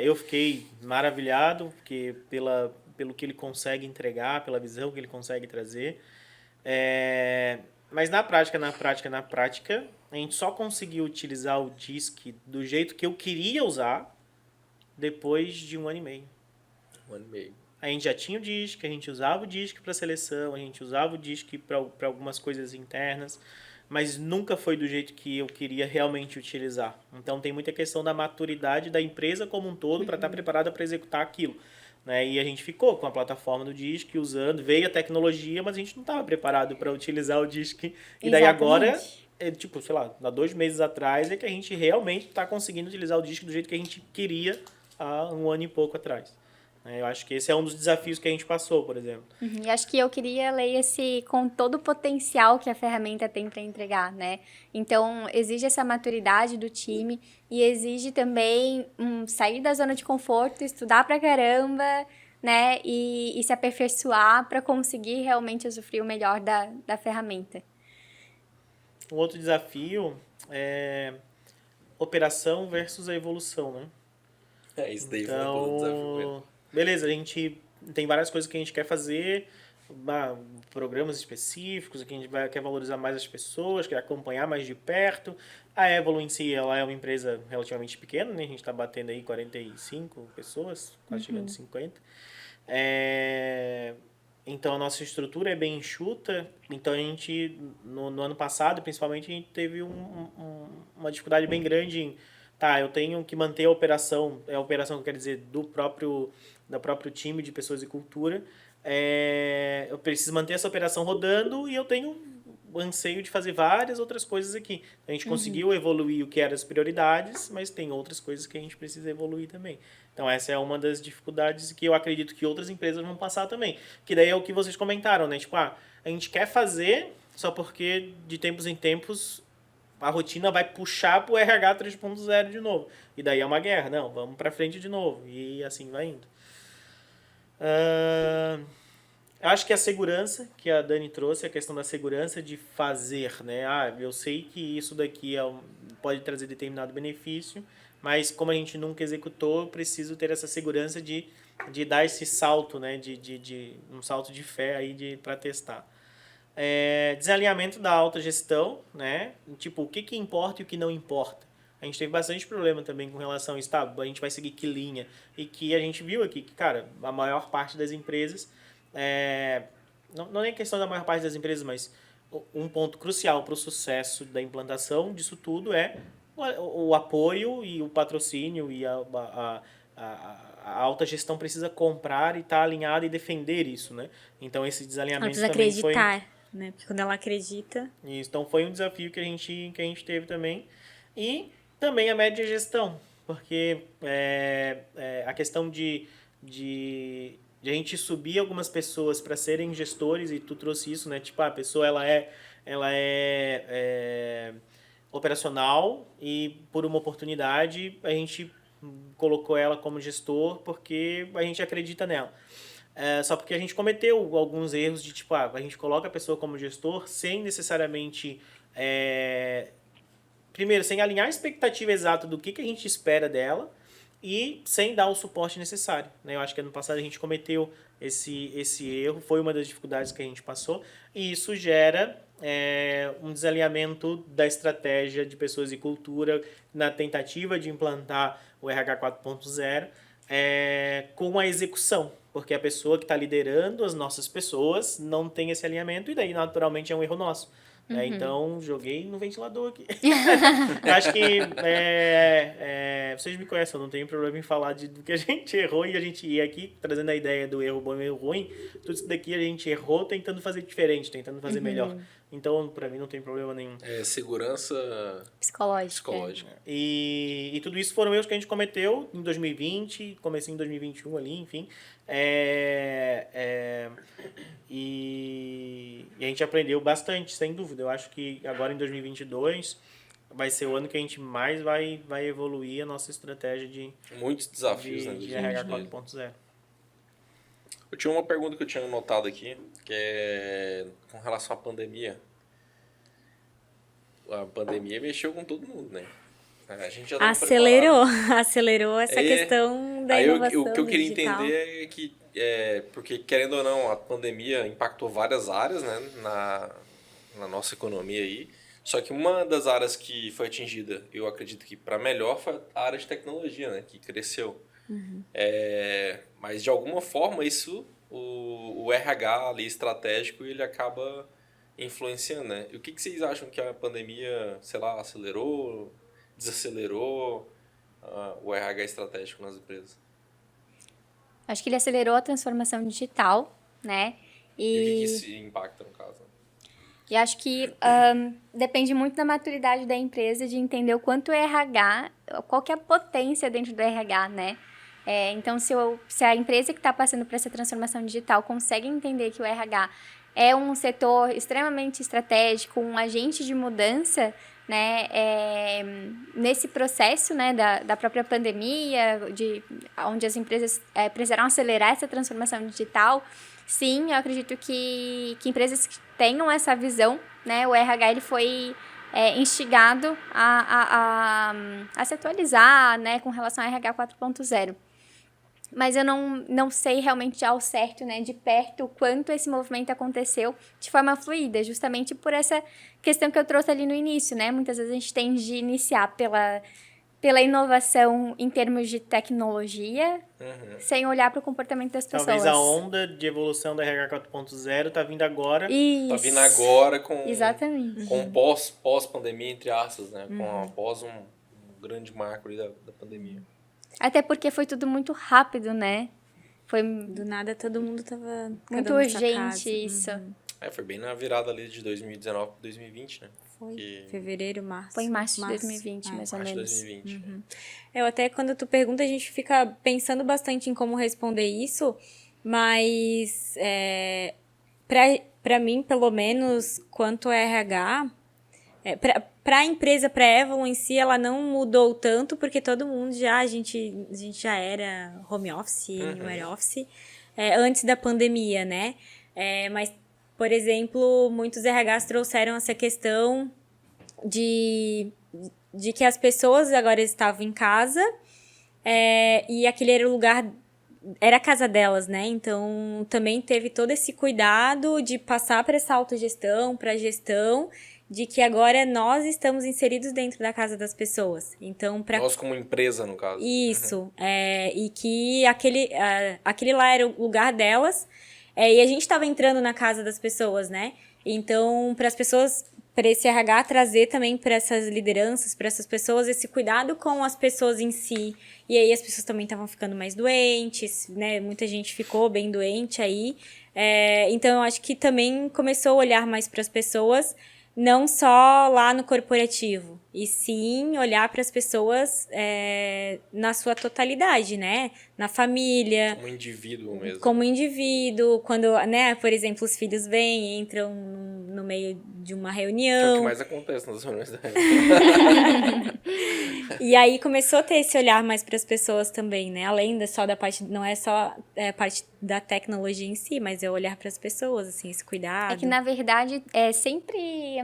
eu fiquei maravilhado porque pelo que ele consegue entregar, pela visão que ele consegue trazer. Mas na prática, a gente só conseguiu utilizar o Disc do jeito que eu queria usar depois de 1 ano e meio. 1 ano e meio. A gente já tinha o Disc, a gente usava o Disc para seleção, a gente usava o Disc para algumas coisas internas, mas nunca foi do jeito que eu queria realmente utilizar. Então tem muita questão da maturidade da empresa como um todo para estar preparada para executar aquilo. Né? E a gente ficou com a plataforma do Disc usando, veio a tecnologia, mas a gente não estava preparado para utilizar o Disc. E daí agora, sei lá, há 2 meses atrás é que a gente realmente está conseguindo utilizar o Disc do jeito que a gente queria há 1 ano e pouco atrás. Eu acho que esse é um dos desafios que a gente passou, por exemplo. E acho que eu queria ler esse com todo o potencial que a ferramenta tem para entregar, né? Então, exige essa maturidade do time e exige também sair da zona de conforto, estudar pra caramba, né? E se aperfeiçoar para conseguir realmente usufruir o melhor da ferramenta. Um outro desafio é operação versus a evolução, né? Isso daí foi um desafio mesmo. Beleza, a gente tem várias coisas que a gente quer fazer, programas específicos, que a gente quer valorizar mais as pessoas, quer acompanhar mais de perto. A Evolu em si, ela é uma empresa relativamente pequena, né? A gente está batendo aí 45 pessoas, quase chegando a 50. Então, a nossa estrutura é bem enxuta. Então, a gente, no ano passado, principalmente, a gente teve uma dificuldade bem grande em... Tá, eu tenho que manter a operação que eu quero dizer, do próprio time de pessoas e cultura. Eu preciso manter essa operação rodando e eu tenho o anseio de fazer várias outras coisas aqui. A gente conseguiu evoluir o que eram as prioridades, mas tem outras coisas que a gente precisa evoluir também. Então, essa é uma das dificuldades que eu acredito que outras empresas vão passar também. Que daí é o que vocês comentaram, né? Tipo, a gente quer fazer, só porque de tempos em tempos a rotina vai puxar pro RH 3.0 de novo. E daí é uma guerra. Não, vamos pra frente de novo. E assim vai indo. Acho que a segurança que a Dani trouxe, a questão da segurança de fazer, né? Eu sei que isso daqui pode trazer determinado benefício, mas como a gente nunca executou, eu preciso ter essa segurança de dar esse salto, né? Um salto de fé aí para testar. Desalinhamento da alta gestão, né? Tipo, o que importa e o que não importa. A gente teve bastante problema também com relação a isso, tá? A gente vai seguir que linha. E que a gente viu aqui que, cara, a maior parte das empresas, não é nem questão da maior parte das empresas, mas um ponto crucial para o sucesso da implantação disso tudo é o apoio e o patrocínio e a alta gestão precisa comprar e estar alinhada e defender isso, né? Então, esse desalinhamento ela também precisa acreditar, né? Porque quando ela acredita... Isso, então, foi um desafio que a gente teve também. E também a média gestão, porque a questão de a gente subir algumas pessoas para serem gestores, e tu trouxe isso, né? Tipo, a pessoa ela é operacional e por uma oportunidade a gente colocou ela como gestor porque a gente acredita nela. Só porque a gente cometeu alguns erros de tipo, a gente coloca a pessoa como gestor sem necessariamente... primeiro, sem alinhar a expectativa exata do que a gente espera dela e sem dar o suporte necessário, né? Eu acho que ano passado a gente cometeu esse erro, foi uma das dificuldades que a gente passou, e isso gera um desalinhamento da estratégia de pessoas e cultura na tentativa de implantar o RH 4.0 com a execução, porque a pessoa que está liderando as nossas pessoas não tem esse alinhamento e daí naturalmente é um erro nosso. Então, joguei no ventilador aqui. Eu acho que vocês me conhecem, eu não tenho problema em falar do que a gente errou e a gente ia aqui trazendo a ideia do erro bom e erro ruim. Tudo isso daqui a gente errou tentando fazer diferente, tentando fazer melhor. Então, pra mim, não tem problema nenhum. Segurança psicológica. E tudo isso foram erros que a gente cometeu em 2020, comecei em 2021 ali, enfim. E a gente aprendeu bastante, sem dúvida. Eu acho que agora em 2022 vai ser o ano que a gente mais vai evoluir a nossa estratégia de... Muitos desafios, né? De RH 4.0. Eu tinha uma pergunta que eu tinha anotado aqui, que é com relação à pandemia. A pandemia mexeu com todo mundo, né? A gente já acelerou essa questão da inovação o que eu queria digital. entender é que, porque querendo ou não, a pandemia impactou várias áreas, né, na nossa economia aí. Só que uma das áreas que foi atingida, eu acredito que para melhor, foi a área de tecnologia, né, que cresceu. Mas de alguma forma isso, o RH ali estratégico, ele acaba influenciando, né? E o que vocês acham que a pandemia, sei lá, acelerou, desacelerou o RH estratégico nas empresas? Acho que ele acelerou a transformação digital, né? E o que isso impacta, no caso? E acho que depende muito da maturidade da empresa de entender o quanto o RH, qual que é a potência dentro do RH, né? Então, se a empresa que está passando por essa transformação digital consegue entender que o RH é um setor extremamente estratégico, um agente de mudança, né, nesse processo, né, da própria pandemia, onde as empresas precisaram acelerar essa transformação digital, sim, eu acredito que empresas que tenham essa visão, né, o RH ele foi instigado a se atualizar, né, com relação ao RH 4.0. Mas eu não sei realmente ao certo, né, de perto, o quanto esse movimento aconteceu de forma fluida, justamente por essa questão que eu trouxe ali no início, né? Muitas vezes a gente tende de iniciar pela inovação em termos de tecnologia, sem olhar para o comportamento das pessoas. Talvez a onda de evolução da RH 4.0 tá vindo agora. Isso. Tá vindo agora com... Exatamente. Com pós-pandemia, entre aspas, né? Após um grande marco ali da pandemia. Até porque foi tudo muito rápido, né? Foi Do nada todo mundo tava... muito urgente isso. Foi bem na virada ali de 2019 para 2020, né? Foi. Fevereiro, março. Foi em março de 2020, mais ou Março de menos. 2020. Eu até, quando tu pergunta, a gente fica pensando bastante em como responder isso, mas pra mim, pelo menos, quanto ao RH, pra a empresa, pra Avalon em si, ela não mudou tanto, porque todo mundo a gente já era home office, anywhere office, antes da pandemia, né? Mas, por exemplo, muitos RHs trouxeram essa questão de que as pessoas agora estavam em casa, e aquele era o lugar, era a casa delas, né? Então, também teve todo esse cuidado de passar para essa autogestão, para a gestão, de que agora nós estamos inseridos dentro da casa das pessoas. Então, nós como empresa, no caso. Isso. E que aquele lá era o lugar delas, e a gente estava entrando na casa das pessoas, né? Então, para as pessoas, para esse RH trazer também para essas lideranças, para essas pessoas, esse cuidado com as pessoas em si. E aí as pessoas também estavam ficando mais doentes, né? Muita gente ficou bem doente aí. Então, eu acho que também começou a olhar mais para as pessoas, não só lá no corporativo, e sim olhar para as pessoas na sua totalidade, né? Na família. Como indivíduo mesmo. Como indivíduo, quando, né, por exemplo, os filhos vêm, entram no meio de uma reunião. É o que mais acontece nas reuniões da E aí começou a ter esse olhar mais para as pessoas também, né? Além só da parte, não é só a parte da tecnologia em si, mas é olhar para as pessoas, assim, esse cuidado. É que, na verdade, sempre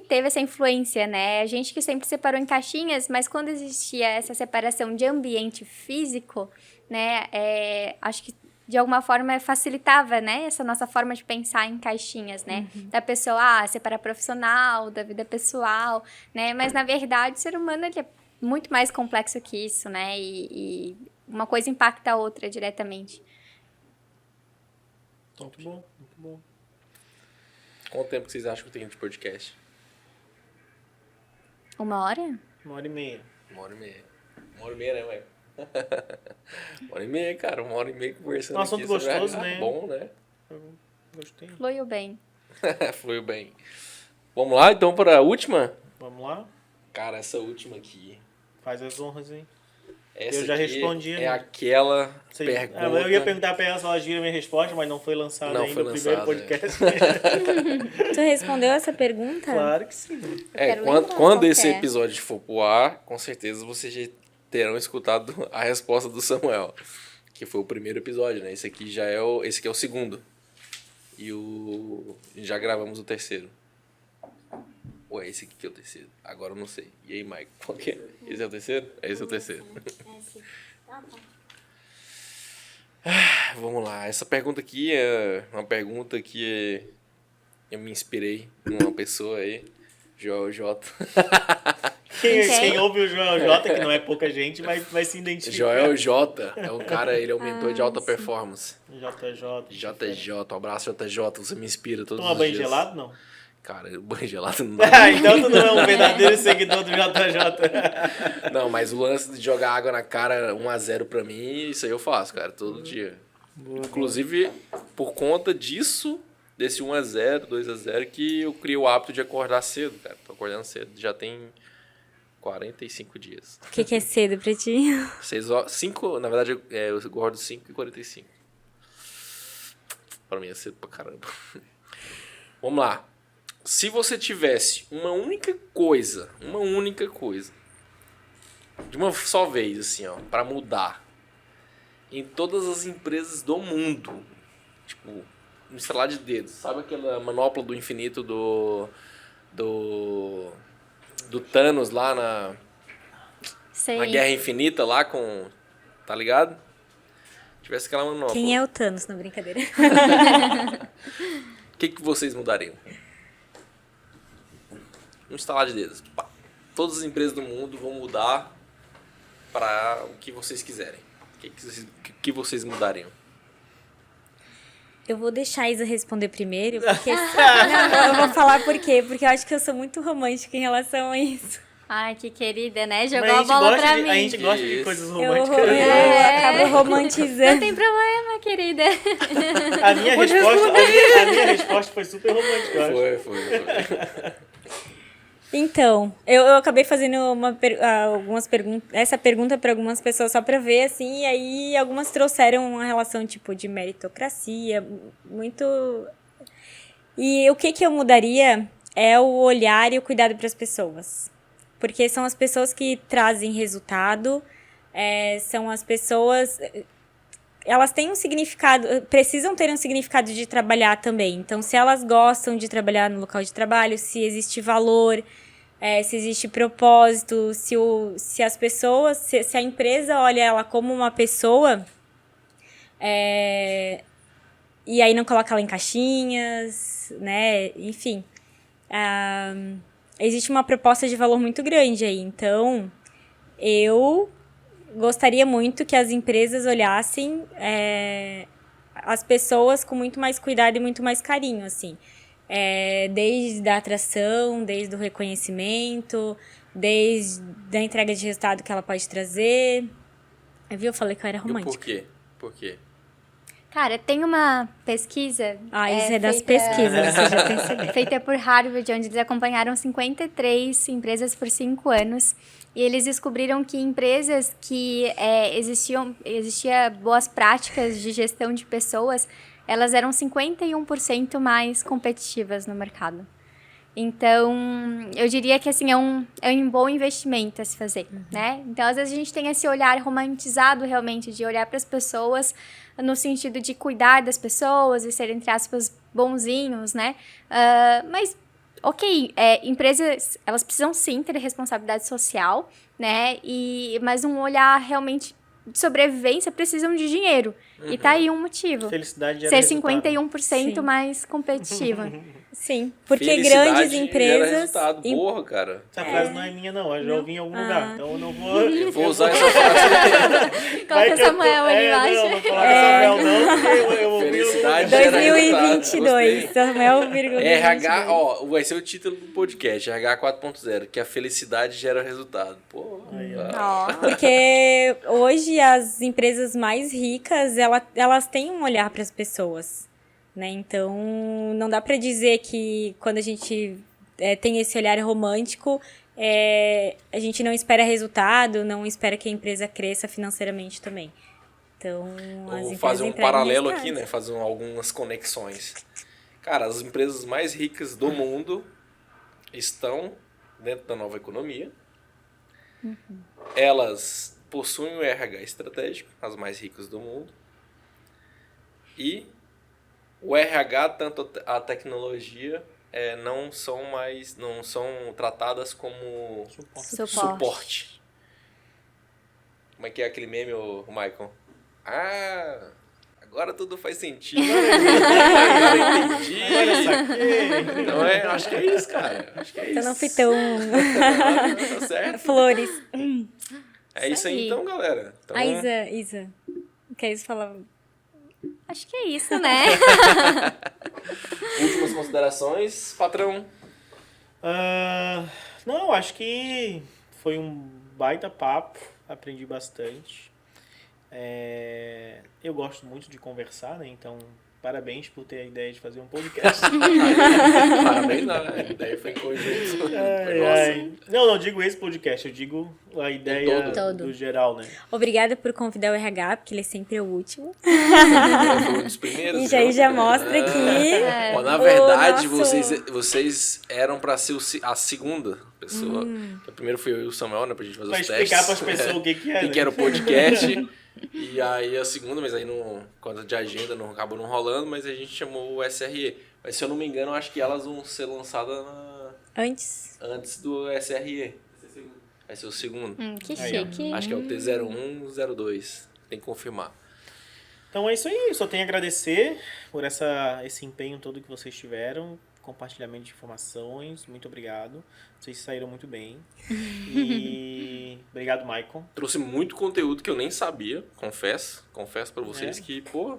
teve essa influência, né? A gente que sempre separou em caixinhas, mas quando existia essa separação de ambiente físico, né? Acho que, de alguma forma, facilitava, né? Essa nossa forma de pensar em caixinhas, né? Da pessoa, separar profissional, da vida pessoal, né? Mas, na verdade, o ser humano ele é muito mais complexo que isso, né? E uma coisa impacta a outra diretamente. Muito bom, muito bom. Quanto tempo que vocês acham que tem de podcast? 1 hora? 1h30. 1h30. 1h30, né, ué? 1h30, cara. 1h30 conversando. Um assunto aqui sobre gostoso, RH. né? Bom, né? Gostei. Fluiu bem. Fluiu bem. Vamos lá, então, para a última? Vamos lá? Cara, essa última aqui. Faz as honras, hein? Essa Eu já aqui respondi, é né? aquela Sei. pergunta... Eu ia perguntar pra ela se ela gira minha resposta, mas não foi lançada Não ainda foi o primeiro lançada, podcast. Tu respondeu essa pergunta? Claro que sim. Quero quando lembrar quando qual esse que é. episódio for pro ar, com certeza vocês já terão escutado a resposta do Samuel. Que foi o primeiro episódio, né? Esse aqui esse aqui é o segundo. E já gravamos o terceiro. Ou é esse aqui que é o terceiro? Agora eu não sei. E aí, Mike, qual que é? Esse é o terceiro? Esse é o terceiro. Vamos lá. Essa pergunta aqui é uma pergunta que eu me inspirei numa pessoa aí, Joel J. Quem ouve o Joel J, que não é pouca gente, mas vai se identificar. Joel J é um cara, ele é um mentor de alta performance. JJ. JJ, um abraço JJ, você me inspira todos Toma os banho dias. gelado, não? Cara, banho gelado não dá. Ah, então tu não é um verdadeiro seguidor do JJ. Não, mas o lance de jogar água na cara 1-0 pra mim, isso aí eu faço, cara, todo dia. Inclusive, por conta disso, desse 1-0, 2-0, que eu criei o hábito de acordar cedo, cara. Tô acordando cedo, já tem 45 dias. O que é cedo pra ti? 5, na verdade, eu guardo 5h45. Pra mim é cedo pra caramba. Vamos lá. Se você tivesse uma única coisa, de uma só vez, assim, ó, pra mudar em todas as empresas do mundo, tipo, um estralar de dedos, sabe aquela manopla do infinito do Thanos lá na Sei. Guerra Infinita lá com, tá ligado? Tivesse aquela manopla. Quem é o Thanos, na brincadeira? O que vocês mudariam? Um estalar de dedos. Pá. Todas as empresas do mundo vão mudar para o que vocês quiserem. O que vocês mudariam? Eu vou deixar a Isa responder primeiro, porque... Não, eu vou falar por quê. Porque eu acho que eu sou muito romântica em relação a isso. Ai, que querida, né? Jogou Mas a bola pra mim. A gente gosta de coisas Eu românticas. acabo Não romantizando. tem problema, querida. A minha resposta foi super romântica, eu acho. Foi. Então, eu acabei fazendo essa pergunta para algumas pessoas só para ver, assim, e aí algumas trouxeram uma relação, tipo, de meritocracia, muito... E o que eu mudaria é o olhar e o cuidado para as pessoas. Porque são as pessoas que trazem resultado, são as pessoas... Elas têm um significado, precisam ter um significado de trabalhar também. Então, se elas gostam de trabalhar no local de trabalho, se existe valor, se existe propósito, se as pessoas, se a empresa olha ela como uma pessoa, e aí não coloca ela em caixinhas, né? Enfim, existe uma proposta de valor muito grande aí. Então, eu gostaria muito que as empresas olhassem as pessoas com muito mais cuidado e muito mais carinho, assim. Desde a atração, desde o reconhecimento, desde a entrega de resultado que ela pode trazer. Viu? Eu falei que eu era romântica. Por quê? Cara, tem uma pesquisa... Isso é das pesquisas, você já percebeu. Feita por Harvard, onde eles acompanharam 53 empresas por 5 anos. E eles descobriram que empresas que existia boas práticas de gestão de pessoas, elas eram 51% mais competitivas no mercado. Então, eu diria que assim, é um bom investimento a se fazer, né? Então, às vezes a gente tem esse olhar romantizado realmente, de olhar para as pessoas no sentido de cuidar das pessoas e ser, entre aspas, bonzinhos, né? Mas, ok, empresas, elas precisam sim ter responsabilidade social, né? Mas um olhar realmente de sobrevivência precisam de dinheiro. E tá aí um motivo. Felicidade Ser gera 51% Sim. mais competitiva. Sim, porque Felicidade grandes gera empresas... resultado. Porra, cara. Essa frase não é minha, não. Eu já ouvi em algum lugar. Então eu não vou... Eu vou usar essa frase. Coloca Samuel ali embaixo. Não coloca Samuel, não. Porque eu ouvi Felicidade gera 2022, Samuel, RH, ó, vai ser o título do podcast, RH 4.0, que a felicidade gera resultado. Pô, Porque hoje as empresas mais ricas, elas têm um olhar para as pessoas, né? Então, não dá para dizer que quando a gente tem esse olhar romântico, a gente não espera resultado, não espera que a empresa cresça financeiramente também. Então, vou fazer um paralelo aqui, né? Fazer algumas conexões. Cara, as empresas mais ricas do mundo estão dentro da nova economia. Elas possuem o RH estratégico, as mais ricas do mundo. E o RH, tanto a tecnologia, não são tratadas como suporte. Como é que é aquele meme, o Michael? Agora tudo faz sentido. Agora eu entendi. Então, acho que é isso, cara. Acho que é isso. Eu não fui tão... Tá certo? Flores. É isso aí, então, galera. Então, A Isa. Quer isso falar? Acho que é isso, né? últimas considerações, patrão. Não, acho que foi um baita papo. Aprendi bastante. Eu gosto muito de conversar, né? Então Parabéns por ter a ideia de fazer um podcast. Parabéns, não, a ideia foi em conjunto. Não, digo esse podcast, eu digo a ideia todo. do geral, né? Obrigada por convidar o RH, porque ele é sempre o último. Foi um dos primeiros. E aí já mostra que... Ó, na verdade, vocês eram pra ser a segunda pessoa. O primeiro foi eu e o Samuel, né, pra gente fazer Pra os testes. explicar pras pessoas o que é, O que era o podcast. E aí a segunda, mas aí quando de agenda acabou não rolando, mas a gente chamou o SRE. Mas se eu não me engano, eu acho que elas vão ser lançadas antes do SRE. Vai ser o segundo. Que chique. Acho que é o T01, 02. Tem que confirmar. Então é isso aí, eu só tenho a agradecer por esse empenho todo que vocês tiveram, compartilhamento de informações, muito obrigado. Vocês saíram muito bem. E obrigado, Maicon. Trouxe muito conteúdo que eu nem sabia, confesso pra vocês que, pô,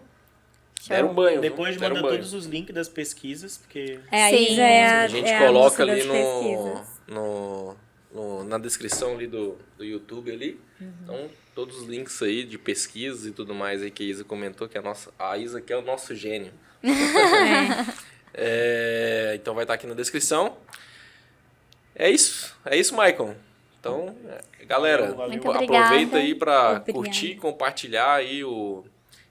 deram banho. Depois manda todos os links das pesquisas, porque... a Sim. Isa é A gente coloca ali moça das pesquisas. na descrição ali do YouTube ali. Então, todos os links aí de pesquisas e tudo mais aí que a Isa comentou, que a Isa que é o nosso gênio. Então vai estar aqui na descrição. É isso, Maicon. Então, galera, Valeu. Muito aproveita obrigada. aí para Obrigada. curtir e compartilhar aí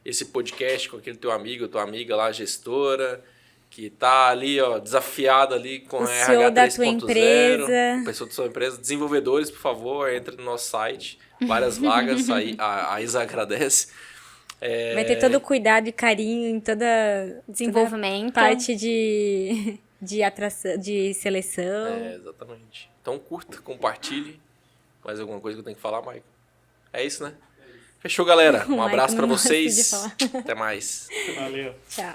esse podcast com aquele teu amigo, tua amiga lá, gestora, que tá ali, ó, desafiada ali com O a CEO RH da tua 3.0. empresa. Pessoa da sua empresa. Desenvolvedores, por favor, entre no nosso site. Várias vagas, aí a Isa agradece. Vai ter todo o cuidado e carinho em toda Desenvolvimento. parte de atração, de seleção. Exatamente. Então curta, compartilhe. Mais alguma coisa que eu tenho que falar, Maicon? É isso, né? Fechou, galera. Um Maicon abraço pra não gosta de vocês. falar. Até mais. Valeu. Tchau.